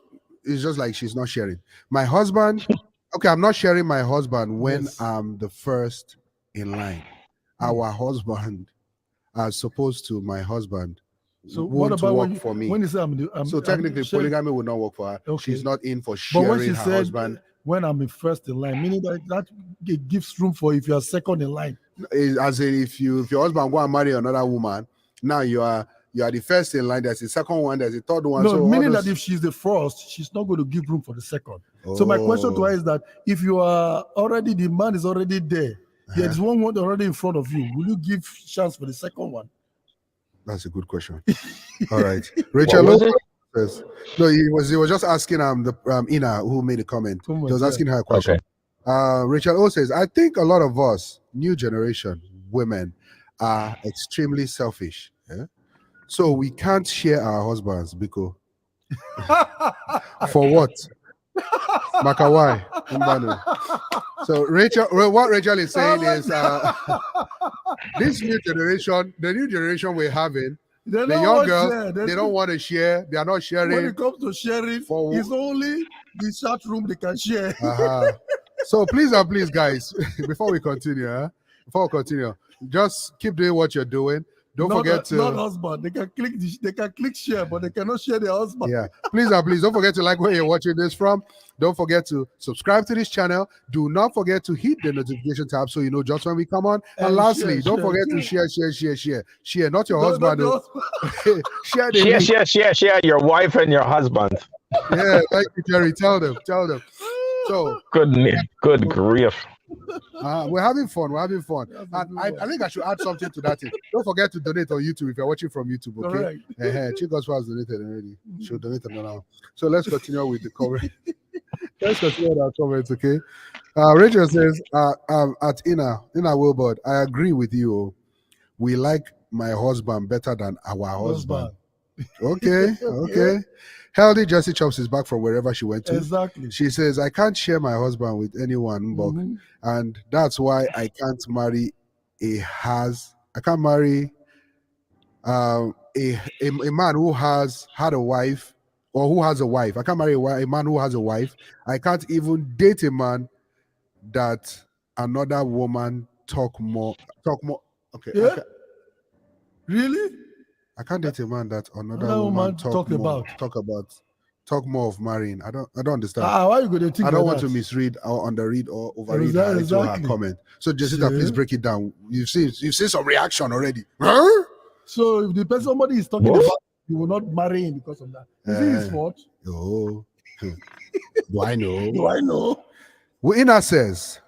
It's just like she's not sharing. My husband. Okay, I'm not sharing my husband when I'm the first in line. Our husband, as opposed to my husband, so what about work for me. When you say so technically, polygamy will not work for her. Okay. She's not in for sharing but when she her said, husband. When I'm in first in line, meaning that it gives room for if you are second in line. As in, if your husband go and marry another woman, now you are the first in line. There's a second one. There's a third one. No, so meaning that if she's the first, she's not going to give room for the second. So my question to her is that if you are already, the man is already there, there's one already in front of you, will you give chance for the second one? That's a good question. All right, Rachel says, no, he was just asking the Ina who made a comment. He was asking her a question. Okay. Rachel O says, I think a lot of us, new generation women, are extremely selfish. Yeah? So we can't share our husbands because for what? Makawai. So what Rachel is saying is this new generation, the new generation we're having, the young girls, they don't want to share. They are not sharing. When it comes to sharing, it's only the chat room they can share. So please, guys, before we continue, just keep doing what you're doing. Don't forget to not husband. They can click share, but they cannot share their husband. Yeah, please don't forget to like where you're watching this from. Don't forget to subscribe to this channel. Do not forget to hit the notification tab so you know just when we come on. And lastly, don't forget to share. Not your husband. Share your wife and your husband. Yeah, thank you, Jerry. Tell them. So good grief. We're having fun. And I think I should add something to that. Don't forget to donate on YouTube if you're watching from YouTube. Okay. Chicos has donated already. Should donate them now. So let's continue with the comment. Let's continue with our comments. Okay. Rachel says, at Ina Wilbert, I agree with you. We like my husband better than our husband. Okay. Healthy Jessie Chops is back from wherever she went to. Exactly. She says, I can't share my husband with anyone, and that's why I can't marry a man who has had a wife or who has a wife. I can't marry a man who has a wife. I can't even date a man that another woman talk more. Okay, Yeah? Really? I can't date a man that another Another woman woman talk talk more. about. Talk more of marrying. I don't understand. Why you going to think I don't like want that? to misread or underread or overread her into her Exactly. comment. So Jessica, please See? break it down. You've seen some reaction already. Huh? So if the person somebody is talking What? about, you will not marry him because of that. Is it his fault? Oh, do I know? Do I know? Wina says,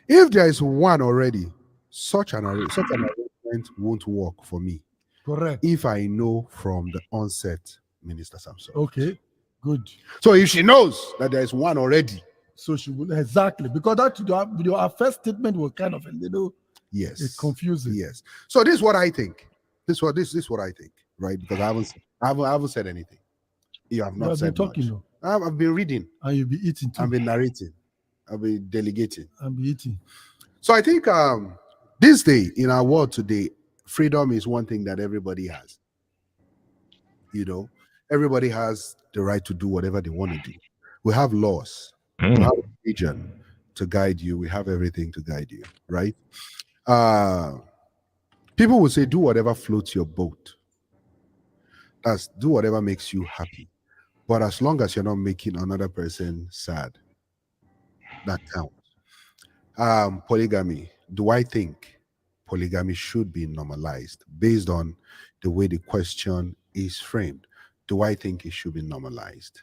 if there is one already, such an arrangement won't work for me. Correct. If I know from the onset, Minister Samson. Okay, good. So if she knows that there is one already, So she will exactly, because that your first statement was kind of a little yes, confusing. yes. So this is what I think. This is what I think, right? Because I haven't said anything. You have not said been talking, much. I've been reading. And you'll be eating too. I've been narrating. I've been delegating. And be eating. So I think this day in our world today, freedom is one thing that everybody has. You know, everybody has the right to do whatever they want to do. We have laws, we have religion to guide you, we have everything to guide you, right? People will say, do whatever floats your boat. That's do whatever makes you happy. But as long as you're not making another person sad, that counts. Polygamy. Do I think polygamy should be normalized based on the way the question is framed? Do I think it should be normalized?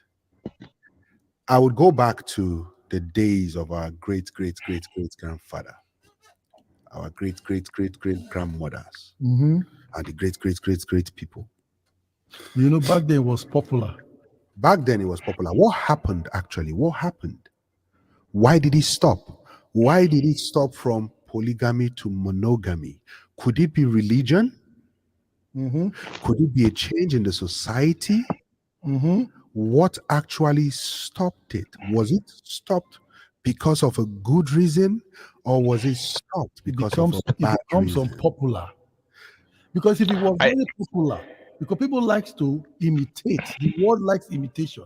I would go back to the days of our great grandfather, our great grandmothers, and the great people. You know, back then it was popular. Back then it was popular. What happened actually? What happened? Why did it stop? Why did it stop from polygamy to monogamy? Could it be religion? Could it be a change in the society? What actually stopped it? Was it stopped because of a good reason, or was it stopped because of a bad reason? Unpopular. Because if it was very popular, because people like to imitate, the world likes imitation.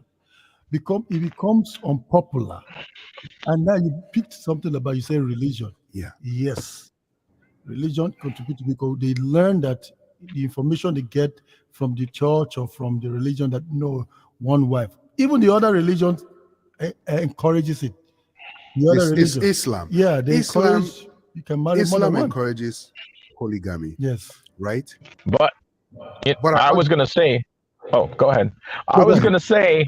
It becomes unpopular. And now you picked something about, you say religion. Yeah. Yes. Religion contributes because they learn that the information they get from the church or from the religion that no, one wife. Even the other religions encourages it. The other religion. It's Islam. Yeah, they encourage you can marry more than one. Encourages polygamy. Yes. Right? But I was going to say, oh, go ahead. I was going to say,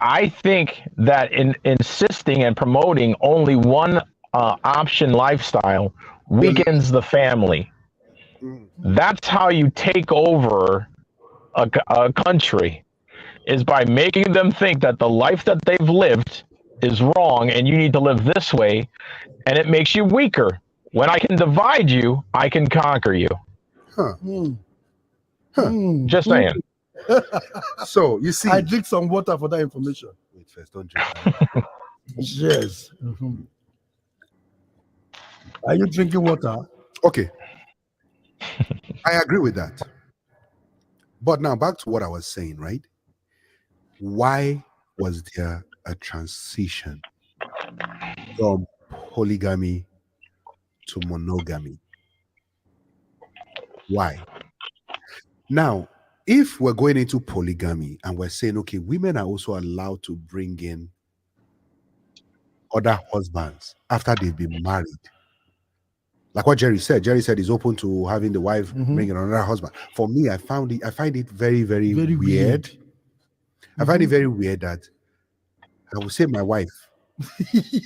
I think that in insisting and promoting only one option lifestyle weakens the family. That's how you take over a country, is by making them think that the life that they've lived is wrong and you need to live this way, and it makes you weaker. When I can divide you, I can conquer you. Just saying. So you see, I drink some water for that information. Wait first, don't drink. Yes. Are you drinking water? Okay. I agree with that. But now back to what I was saying, right? Why was there a transition from polygamy to monogamy? Why? Now, if we're going into polygamy and we're saying, okay, women are also allowed to bring in other husbands after they've been married. Like what Jerry said he's open to having the wife bring in another husband. For me, I find it very, very, weird. I find it very weird that I will say my wife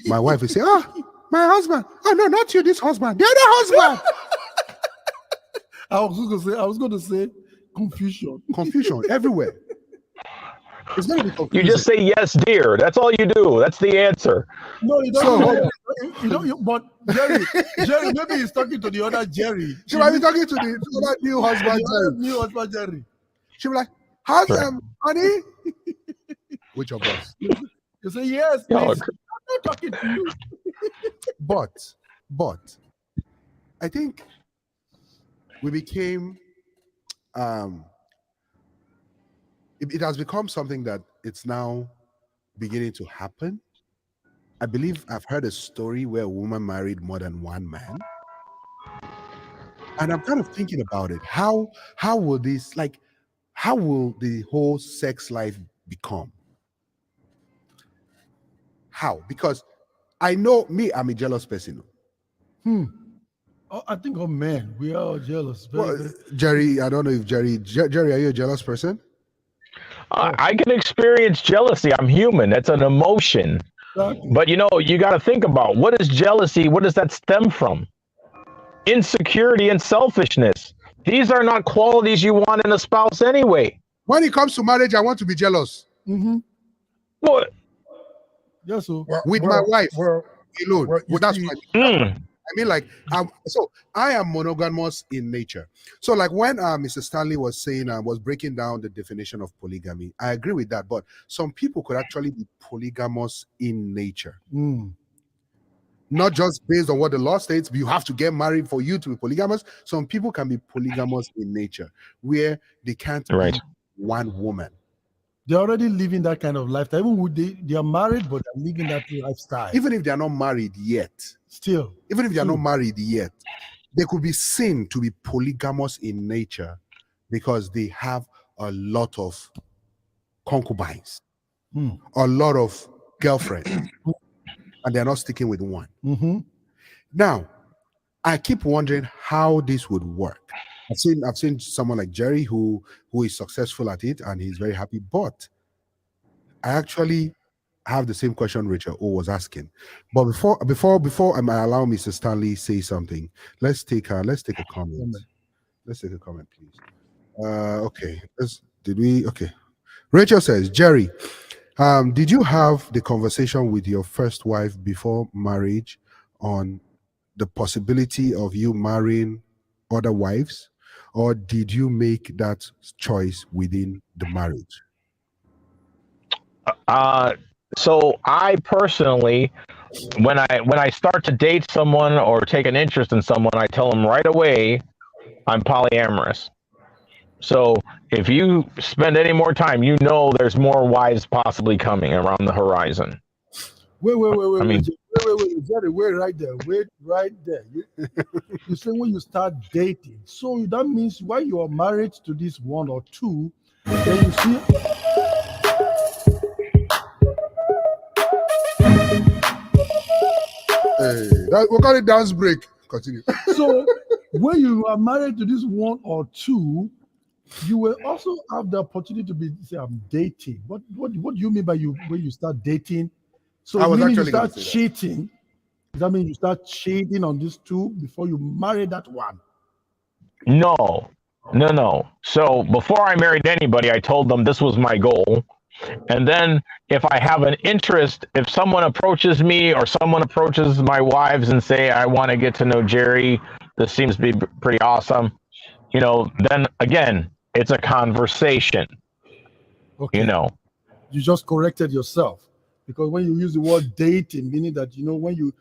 will say, oh, my husband. Oh no, not you, this husband. The other husband. I was going to say confusion. Confusion everywhere. It's going to be confusing. You just say yes, dear. That's all you do. That's the answer. No, you don't. But Jerry, maybe he's talking to the other Jerry. She might be talking to the other new husband, Jerry. She'll be like, how's honey? Which of us? You say yes, please. I'm not talking to you. But I think we became it has become something that it's now beginning to happen, I believe I've heard a story where a woman married more than one man. And I'm kind of thinking about it. How will this, like, how will the whole sex life become? How? Because I know me, I'm a jealous person. Oh, I think, oh man, we are all jealous. Well, Jerry, I don't know if Jerry, are you a jealous person? I can experience jealousy. I'm human. That's an emotion. Exactly. But you got to think about, what is jealousy? What does that stem from? Insecurity and selfishness. These are not qualities you want in a spouse anyway. When it comes to marriage, I want to be jealous. What? Yes, so With my wife alone. you That's see- what I mean, like, so I am monogamous in nature. So, like, when Mr. Stanley was saying, was breaking down the definition of polygamy, I agree with that. But some people could actually be polygamous in nature. Not just based on what the law states, you have to get married for you to be polygamous. Some people can be polygamous in nature, where they can't be one woman. they're already living that kind of lifestyle. Even with they are married, but they're living that lifestyle. Even if they are not married yet. Still. Even if they are not married yet, they could be seen to be polygamous in nature because they have a lot of concubines, a lot of girlfriends, and they're not sticking with one. Now, I keep wondering how this would work. I've seen someone like Jerry who is successful at it and he's very happy, but I actually have the same question Richard O was asking. But before I might allow Mr. Stanley say something, let's take a comment. Let's take a comment, please. Okay. Okay. Rachel says, Jerry, did you have the conversation with your first wife before marriage on the possibility of you marrying other wives, or did you make that choice within the marriage? So I personally, when I start to date someone or take an interest in someone, I tell them right away I'm polyamorous. So if you spend any more time, there's more wives possibly coming around the horizon. Wait, I mean, Jerry, wait right there. Wait right there. You say when you start dating. So that means while you are married to this one or two, then you see. We'll call it dance break. Continue. So when you are married to this one or two, you will also have the opportunity to be say, I'm dating. What do you mean by when you start dating? So I was meaning you actually start gonna say cheating. Does that mean you start cheating on these two before you marry that one? No. So before I married anybody, I told them this was my goal. And then if I have an interest, if someone approaches me or someone approaches my wives and say, I want to get to know Jerry, this seems to be pretty awesome, then again, it's a conversation. Okay. You just corrected yourself. Because when you use the word dating, meaning that when you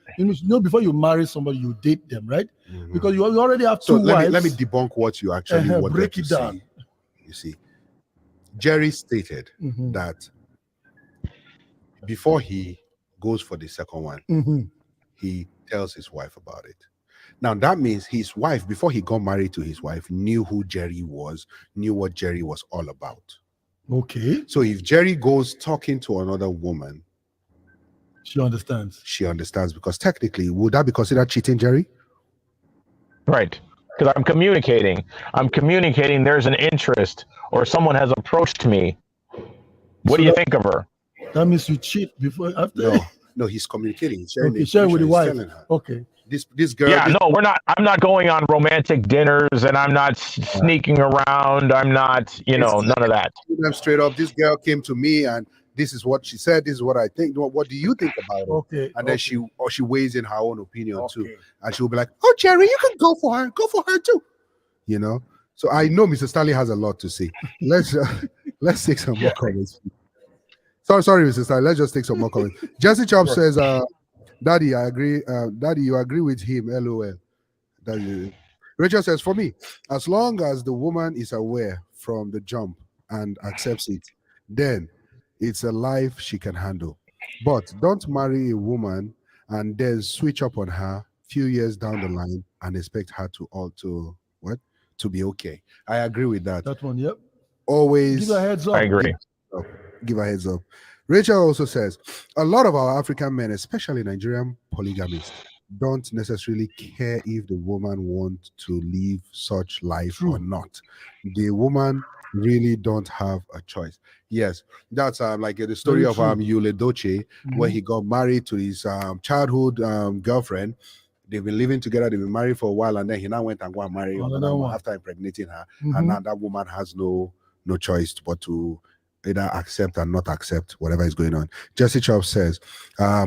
before you marry somebody, you date them, right? Because you already have two wives. Let me debunk what you actually wanted break to it down. say. You see, Jerry stated that before he goes for the second one, he tells his wife about it. Now that means his wife, before he got married to his wife, knew who Jerry was, knew what Jerry was all about. Okay. So if Jerry goes talking to another woman, she understands. She understands, because technically, would that be considered cheating, Jerry? Right. Because I'm communicating. There's an interest, or someone has approached me. What do you think of her? That means you cheat before after. No, he's communicating. Sharing with the wife. Okay. This girl. Yeah, no, we're not. I'm not going on romantic dinners, and I'm not sneaking around. I'm not, none of that. Them straight up. This girl came to me, and this is what she said. This is what I think. What do you think about it? Okay. And then she weighs in her own opinion too, and she'll be like, "Oh, Jerry, you can go for her. Go for her too." So I know Mr. Stanley has a lot to say. Let's take some more comments. Sorry, Mr. Stanley. Let's just take some more comments. Jesse Chop says, Daddy, I agree. Daddy, you agree with him. LOL. Rachel says, for me, as long as the woman is aware from the jump and accepts it, then it's a life she can handle. But don't marry a woman and then switch up on her few years down the line and expect her to what to be okay. I agree with that. That one, yep. Always Give a heads I up. agree. give a heads up. Rachel also says a lot of our African men, especially Nigerian polygamists, don't necessarily care if the woman wants to live such life True. or not. The woman really don't have a choice. Yes, that's like the story Very of true. Yule Doche, where he got married to his childhood girlfriend. They've been living together, they've been married for a while, and then he now went and go and marry Another another one one. after impregnating her. Mhm. And now that woman has no choice but to either accept and not accept whatever is going on. Jesse Chop says,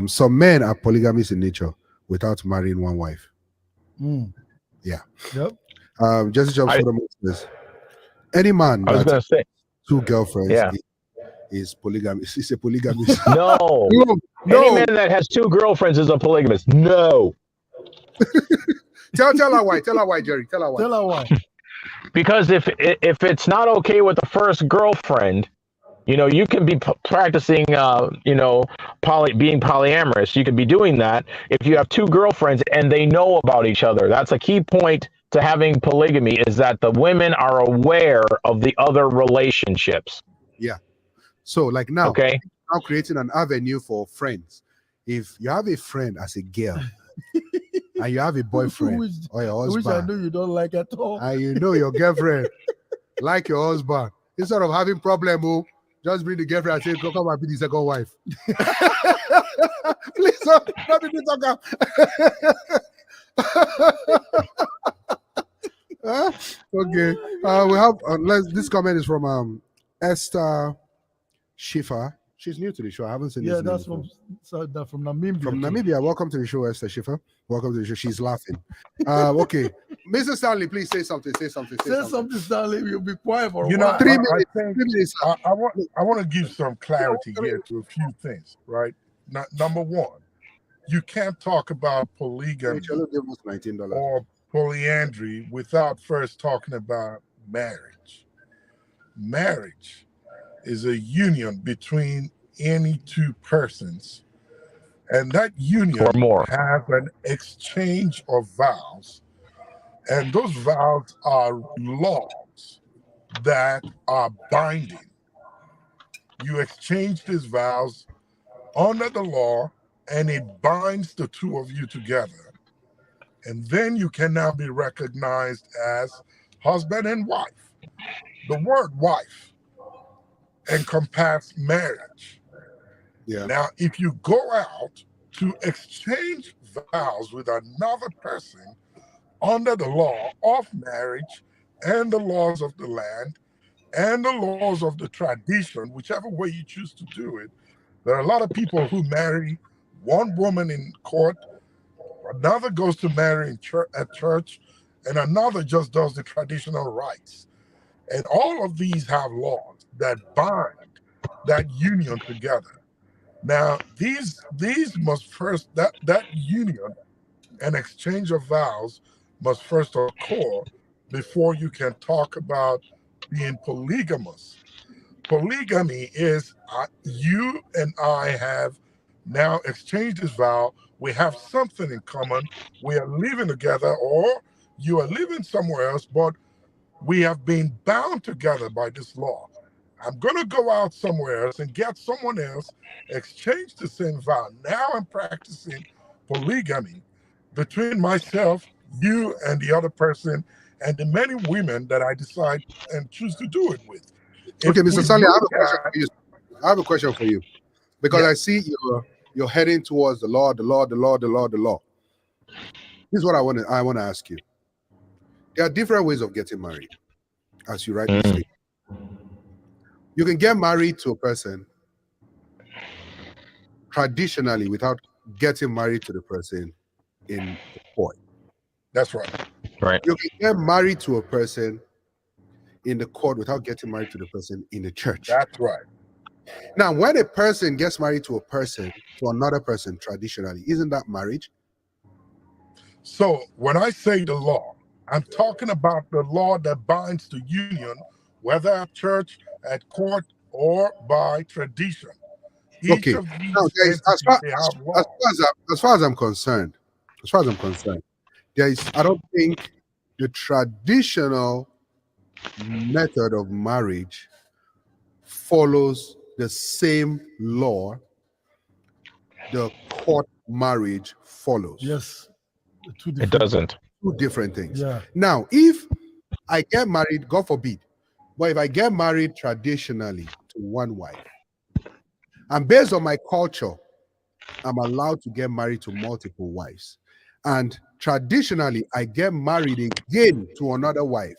some men are polygamous in nature without marrying one wife. Mm. Yeah. Yep. Jesse Chop says, any man I was that going to say, two girlfriends yeah. is polygamist. Is a polygamist. No. Any man that has two girlfriends is a polygamist. No. Tell her why. Tell her why, Jerry. Tell her why. Tell her why. Because if it's not okay with the first girlfriend, you know, you can be practicing, you know, being polyamorous. You could be doing that if you have two girlfriends and they know about each other. That's a key point to having polygamy, is that the women are aware of the other relationships. Yeah. So like now, Okay. Now creating an avenue for friends. If you have a friend as a girl and you have a boyfriend or your Which I husband, know you don't like at all. and you know your girlfriend like your husband, instead of having problem, just bring the girlfriend and say, "Go come and be the second wife." Please don't be the talker. Okay. We have this comment is from Esther Schiffer. She's new to the show. I haven't seen this name that's before. from Namibia. From Namibia. Welcome to the show, Esther Schiffer. Welcome to the show. She's laughing. Okay. Mr. Stanley, please say something. Say something, Stanley. You'll be quiet for a You know, while. 3 minutes. I think 3 minutes. I want to give some clarity here to a few things, right? Number one, you can't talk about polygamy Rachel, give us $19. or polyandry without first talking about marriage. Marriage is a union between any two persons, and that union Or more. has an exchange of vows, and those vows are laws that are binding. You exchange these vows under the law, and it binds the two of you together, and then you can now be recognized as husband and wife. The word wife encompasses marriage. Yeah. Now, if you go out to exchange vows with another person under the law of marriage and the laws of the land and the laws of the tradition, whichever way you choose to do it, there are a lot of people who marry one woman in court, another goes to marry at church, and another just does the traditional rites. And all of these have laws that bind that union together. Now, these must first, that union and exchange of vows must first occur before you can talk about being polygamous. Polygamy is you and I have now exchanged this vow. We have something in common. We are living together, or you are living somewhere else, but we have been bound together by this law. I'm going to go out somewhere else and get someone else, exchange the same vow. Now I'm practicing polygamy between myself, you, and the other person, and the many women that I decide and choose to do it with. Okay, Mr. Stanley, I have a question for you. Because I see you're heading towards the law. This is what I want to ask you. There are different ways of getting married, as you rightly state. You can get married to a person traditionally without getting married to the person in the court. That's right. Right. You can get married to a person in the court without getting married to the person in the church. That's right. Now, when a person gets married to another person traditionally, isn't that marriage? So when I say the law, I'm talking about the law that binds the union, whether at church, at court, or by tradition. Each Okay. of these Now, guys, entities, they have laws. as far as I'm concerned, there is. I don't think the traditional method of marriage follows the same law the court marriage follows. Yes. Two It different. doesn't. Two different things. Yeah. Now, if I get married, God forbid, but if I get married traditionally to one wife, and based on my culture, I'm allowed to get married to multiple wives. And traditionally, I get married again to another wife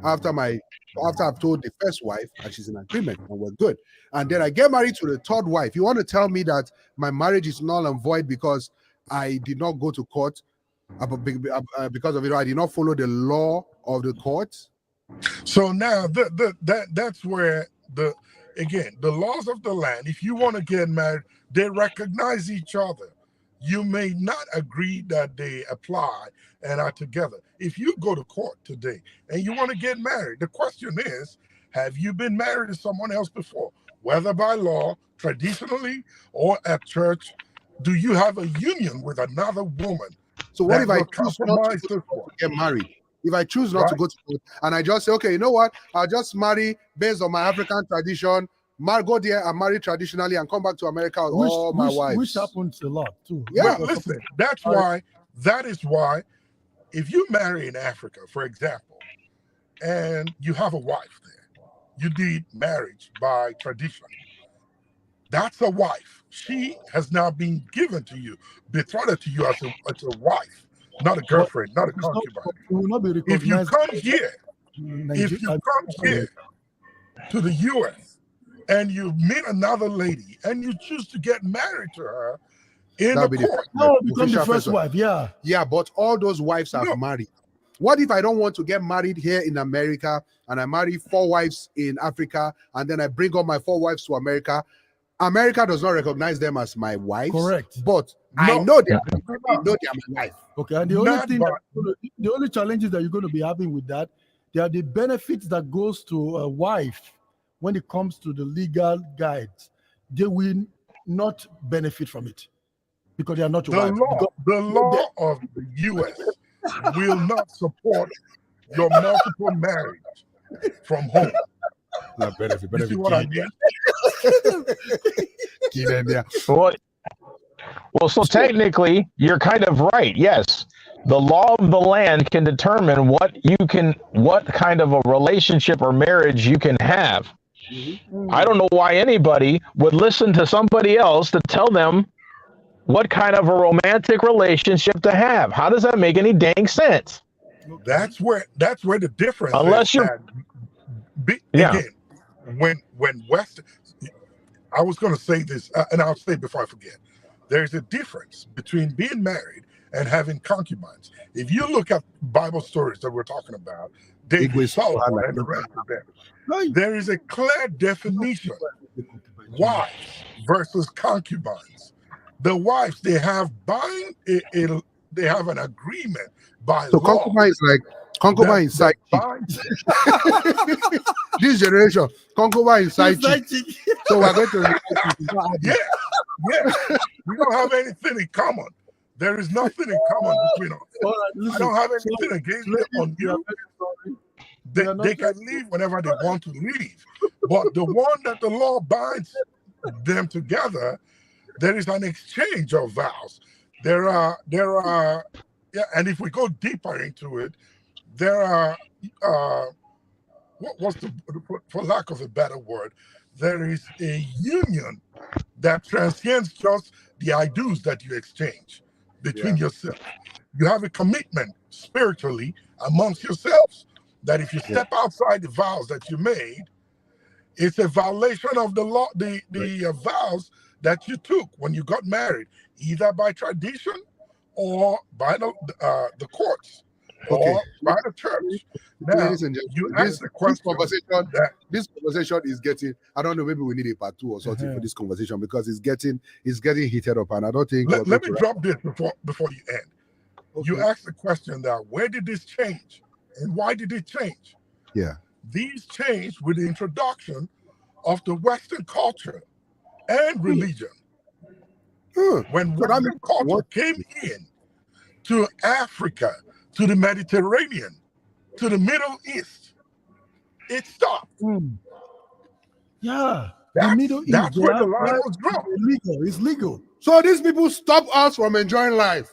after I've told the first wife and she's in agreement and we're good. And then I get married to the third wife. You want to tell me that my marriage is null and void because I did not go to court because of it? I did not follow the law of the court. So now that's where the laws of the land, if you want to get married, they recognize each other. You may not agree that they apply and are together. If you go to court today and you want to get married, the question is, have you been married to someone else before? Whether by law, traditionally, or at church, do you have a union with another woman? So what if I will choose not compromise to this one? get married? If I choose not to go to court and I just say, okay, you know what? I'll just marry based on my African tradition, go there and marry traditionally and come back to America with all my wives. Which happens a lot too. Yeah. Well, listen, that is why if you marry in Africa, for example, and you have a wife there, you did marriage by tradition. That's a wife. She has now been given to you, betrothed to you as a wife, not a girlfriend, not a concubine. Will not be If you recognized. come here to the U.S. and you meet another lady and you choose to get married to her in the court, No, become the first wife. Yeah. Yeah, but all those wives have married. What if I don't want to get married here in America and I marry 4 wives in Africa and then I bring all my 4 wives to America? America does not recognize them as my wives. Correct. But I know they are my wife. Okay, and the only challenges that you're going to be having with that, there are the benefits that goes to a wife when it comes to the legal guides. They will not benefit from it because they are not your wives. The law of the U.S. will not support your multiple marriage from home. Not benefit. You see what I mean? Well, so technically, you're kind of right. Yes, the law of the land can determine what kind of a relationship or marriage you can have. I don't know why anybody would listen to somebody else to tell them what kind of a romantic relationship to have. How does that make any dang sense? That's where the difference Unless is. you're Again, when West, I was going to say this, and I'll say it before I forget. There's a difference between being married and having concubines. If you look at Bible stories that we're talking about, David, Solomon, and the rest of them, there is a clear definition: wives versus concubines. The wives, they have they have an agreement by so law. Concubine is side chick. This generation, concubine is side chick. So we're going to yeah. We don't have anything in common. There is nothing in common between us. I don't have anything against them on you. They can leave whenever they want to leave. But the one that the law binds them together, there is an exchange of vows. There are, and if we go deeper into it, there are, for lack of a better word, there is a union that transcends just the I do's that you exchange between yourselves. You have a commitment spiritually amongst yourselves that if you step outside the vows that you made, it's a violation of the law, the vows that you took when you got married, either by tradition or by the courts. Or by the church. Now, you ask the question. This conversation is getting. I don't know. Maybe we need a part 2 or something for this conversation because it's getting heated up, and I don't think. Let me drop this before you end. Okay. You asked the question that where did this change, and why did it change? Yeah, these changed with the introduction of the Western culture and religion. When So that Western means culture what? came in to Africa, to the Mediterranean, to the Middle East, it stopped. Yeah, the Middle East, That's they where the have line life. was drawn. It's legal. It's legal. So these people stop us from enjoying life.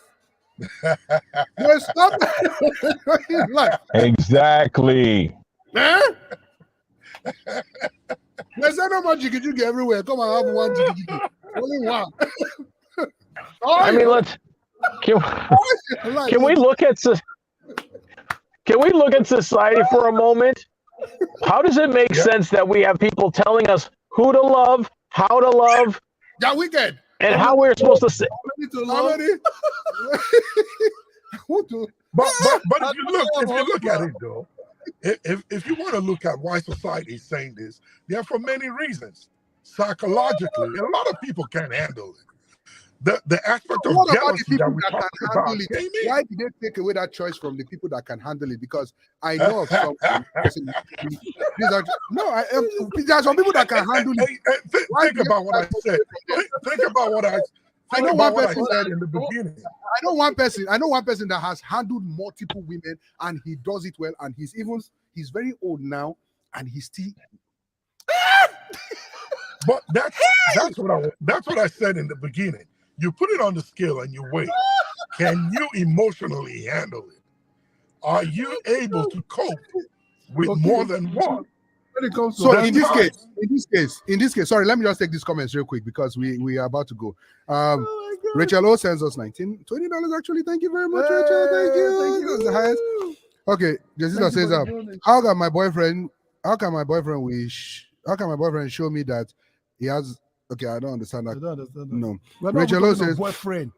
They stop enjoying life. Exactly. Eh? There's no more jiggy everywhere. Come and have one jiggy. Only one. I mean, let's can we look at society for a moment? How does it make sense that we have people telling us who to love, how to love, Yeah, wicked. and how we're supposed to say? How many? Who to? But if you look at it though, if you want to look at why society is saying this, they're for many reasons. Psychologically, a lot of people can't handle it. The aspect of What about the jealousy people that we that talked can about handle came it? in. Why did they take away that choice from the people that can handle it? Because I know of some. There are some people that can handle it. Think about what I said. Think about what I said in the beginning. I know one person that has handled multiple women and he does it well, and he's very old now and he's still. But that's what I said in the beginning. You put it on the scale and you weigh. Can you emotionally handle it? Are you able to cope with more than one? When it comes to So in this case, sorry, let me just take these comments real quick because we are about to go. Rachel O sends us $20 actually. Thank you very much, Rachel. Thank you. That's the highest. Okay, Jessica says, how can my boyfriend show me that he has? Okay, I don't understand that. I don't understand that. No. Rachel O says, boyfriend.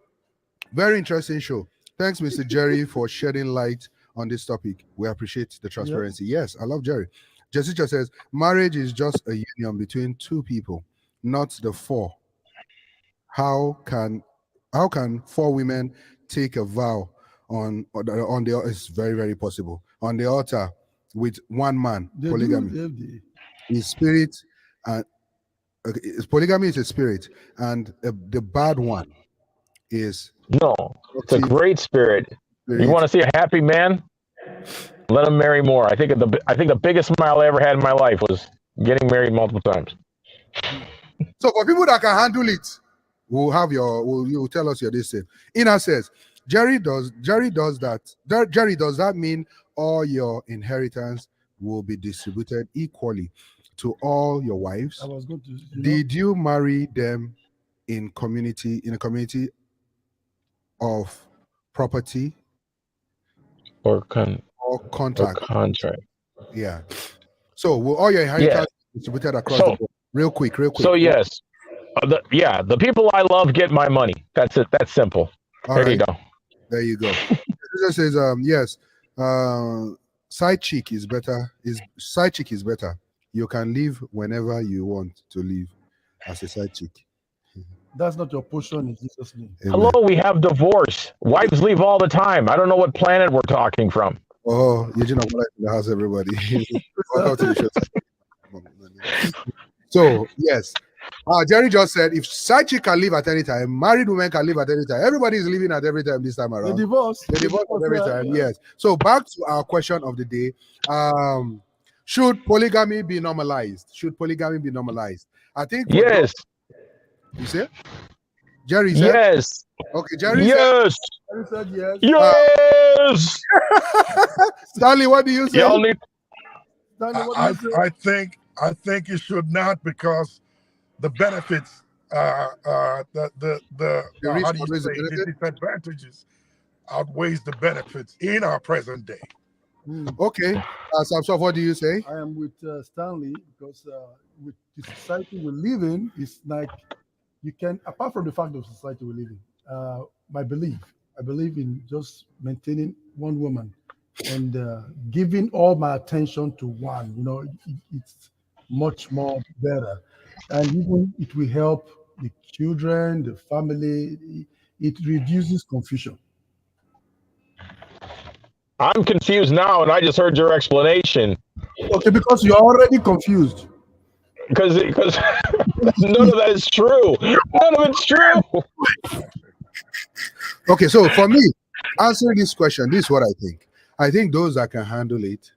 very interesting show. Thanks, Mr. Jerry, for shedding light on this topic. We appreciate the transparency. Yes, I love Jerry. Jessica says, marriage is just a union between two people, not the four. How can 4 women take a vow on the? It's very, very possible on the altar with one man. Polygamy is spirit, and polygamy is a spirit, and the bad one is no. It's a great spirit. You want to see a happy man? Let him marry more. I think the biggest smile I ever had in my life was getting married multiple times. So for people that can handle it, you'll tell us your this thing. Ina says, Jerry, does that mean all your inheritance will be distributed equally to all your wives? I was going to. Did you marry them in a community of property or contract? Yeah. So will all your inheritance be distributed across the board? Real quick. So yes. The people I love get my money. That's it. That's simple. There you go. There you go. It says, yes, side chick is better. Side chick is better. You can leave whenever you want to leave as a side chick. That's not your portion in Jesus' name. Hello, we have divorce. Wives leave all the time. I don't know what planet we're talking from. Oh, you know what in the house, everybody. Welcome to the show. So yes. Jerry just said, if side chick can leave at any time, married women can leave at any time. Everybody is leaving at every time this time around. They divorce at every time, yes. So back to our question of the day. Should polygamy be normalized? I think yes. You say? Jerry said? Yes. Okay, Jerry said yes. Yes. Stanley, what do you say? I think it should not, because the benefits, the disadvantages outweighs the benefits in our present day. Okay. So what do you say? I am with Stanley, because with the society we live in, it's like you can, apart from the fact of society we live in, I believe in just maintaining one woman and giving all my attention to one. It's much more better, and even it will help the children, the family. It reduces confusion. I'm confused now, and I just heard your explanation. Okay, because you're already confused. because none of that is true. None of it's true. Okay, so for me, answering this question, this is what I think. I think those that can handle it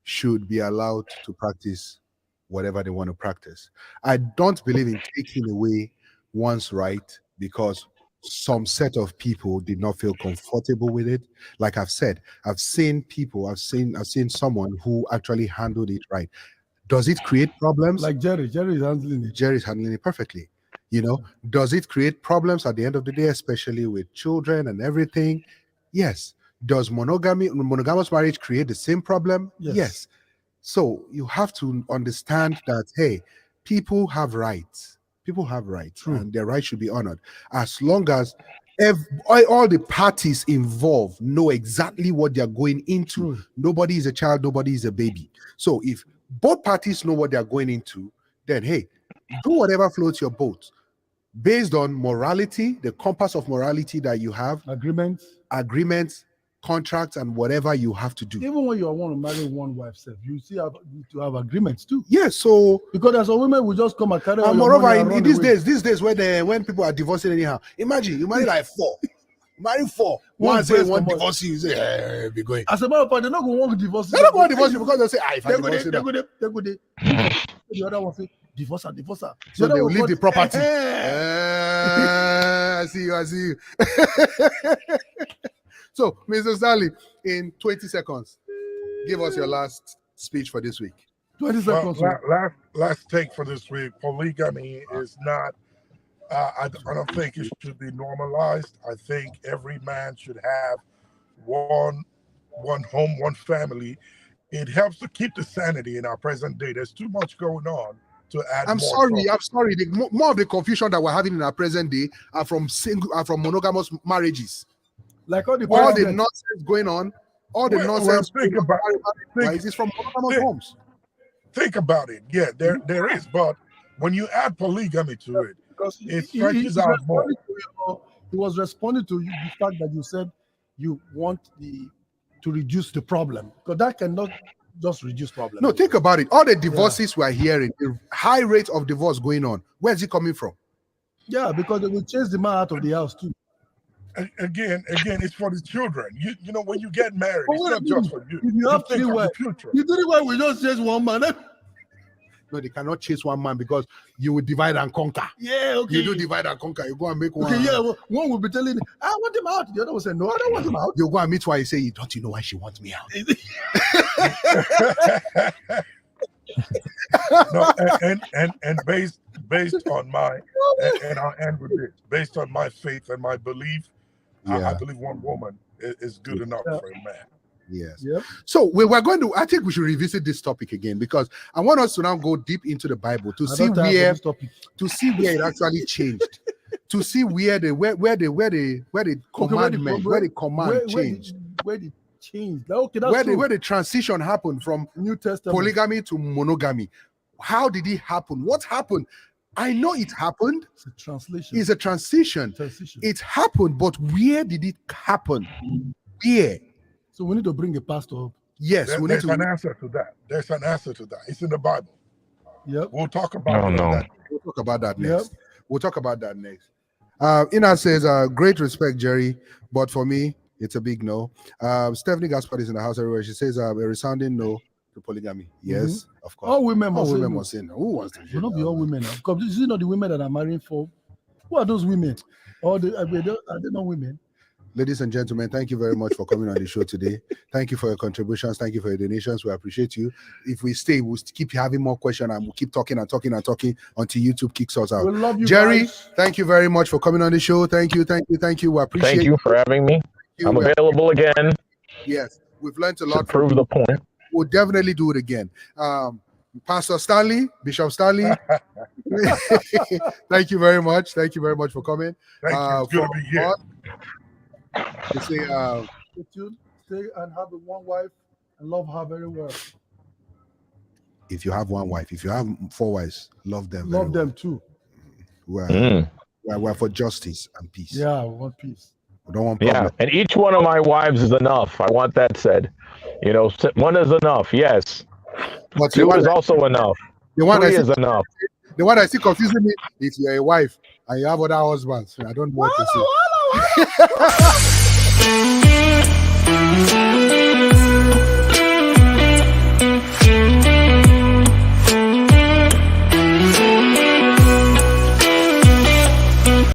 should be allowed to practice whatever they want to practice. I don't believe in taking away one's right because some set of people did not feel comfortable with it. Like I've said, I've seen someone who actually handled it right. Does it create problems? Like Jerry is handling it. Jerry's handling it perfectly. Does it create problems at the end of the day, especially with children and everything? Yes. Does monogamous marriage create the same problem? Yes. So you have to understand that, hey, people have rights. True. And their rights should be honored. As long as all the parties involved know exactly what they're going into. True. Nobody is a child, nobody is a baby. So if both parties know what they're going into, then, hey, do whatever floats your boat. Based on morality, the compass of morality that you have, agreements, contracts, and whatever you have to do. Even when you want to marry one wife, you still need to have agreements too. Yes, so because there's some women will just come and carry. And moreover, in these days when people are divorcing anyhow, imagine you marry like 4. Marry 4. One say one divorce you, say, hey, be going. As a matter of fact, they're not going to want to divorce. They're not going to divorce you because they say, if I divorce you, they go. The other one say, divorce her. So they will leave the property. I see you. So, Mr. Stanley, in 20 seconds, give us your last speech for this week. 20 seconds. Last take for this week. Polygamy is not. I don't think it should be normalized. I think every man should have one home, one family. It helps to keep the sanity in our present day. There's too much going on to add. I'm sorry. More of the confusion that we're having in our present day are from monogamous marriages. Like all the nonsense going on, nonsense. Think about it. It's from monogamous homes. Think about it. Yeah, there is, but when you add polygamy to it, it stretches out more. He was responding to the fact that you said you want to reduce the problem, because that cannot just reduce problem. No, think about it. All the divorces we're hearing, the high rate of divorce going on, where's it coming from? Yeah, because they will chase the man out of the house too. Again, it's for the children. You know, when you get married, it's not just for you. If you have 3 wives, you do it why we just chase one man. No, they cannot chase one man because you will divide and conquer. Yeah, okay. You do divide and conquer. You go and make one. Okay, yeah. One will be telling you, I want him out. The other will say, no, I don't want him out. You go and meet one. You say, don't you know why she wants me out? No, and based on my and I'll end with this. Based on my faith and my belief, I believe one woman is good enough for a man. Yes. Yep. So I think we should revisit this topic again, because I want us to now go deep into the Bible to see where it actually changed, to see where the command changed. Where the change. Okay, where the transition happened from New Testament polygamy to monogamy. How did it happen? What happened? I know it happened. It's a translation. It's a transition. It happened, but where did it happen? Where? So we need to bring a pastor up. Yes, there's an answer to that. There's an answer to that. It's in the Bible. Yep. We'll talk about that. We'll talk about that next. We'll talk about that next. Ina says, great respect, Jerry, but for me, it's a big no. Stephanie Gaspard is in the house everywhere. She says a resounding no to polygamy. Yes, of course. All women must say no. Who wants to say no? Not be all women. Because this is not the women that are marrying for. Who are those women? Are they not women? Ladies and gentlemen, thank you very much for coming on the show today. Thank you for your contributions. Thank you for your donations. We appreciate you. If we stay, we'll keep having more questions, and we'll keep talking until YouTube kicks us out. We love you, Jerry, guys. Thank you very much for coming on the show. Thank you. We appreciate it. Thank you for having me. I'm available again. Yes, we've learned a lot. To prove the point. We'll definitely do it again. Pastor Stanley, Bishop Stanley, thank you very much. Thank you very much for coming. Thank you. It's good to be here. You say, stay and have one wife and love her very well. If you have one wife, if you have 4 wives, love them. Love them too. We're for justice and peace. Yeah, we want peace. We don't want problems. Yeah, and each one of my wives is enough. I want that said. You know, one is enough. Yes. But 2 is also enough. The one Three I is enough. the one I see confusing me, if you're a wife and you have other husbands, I don't know what to say.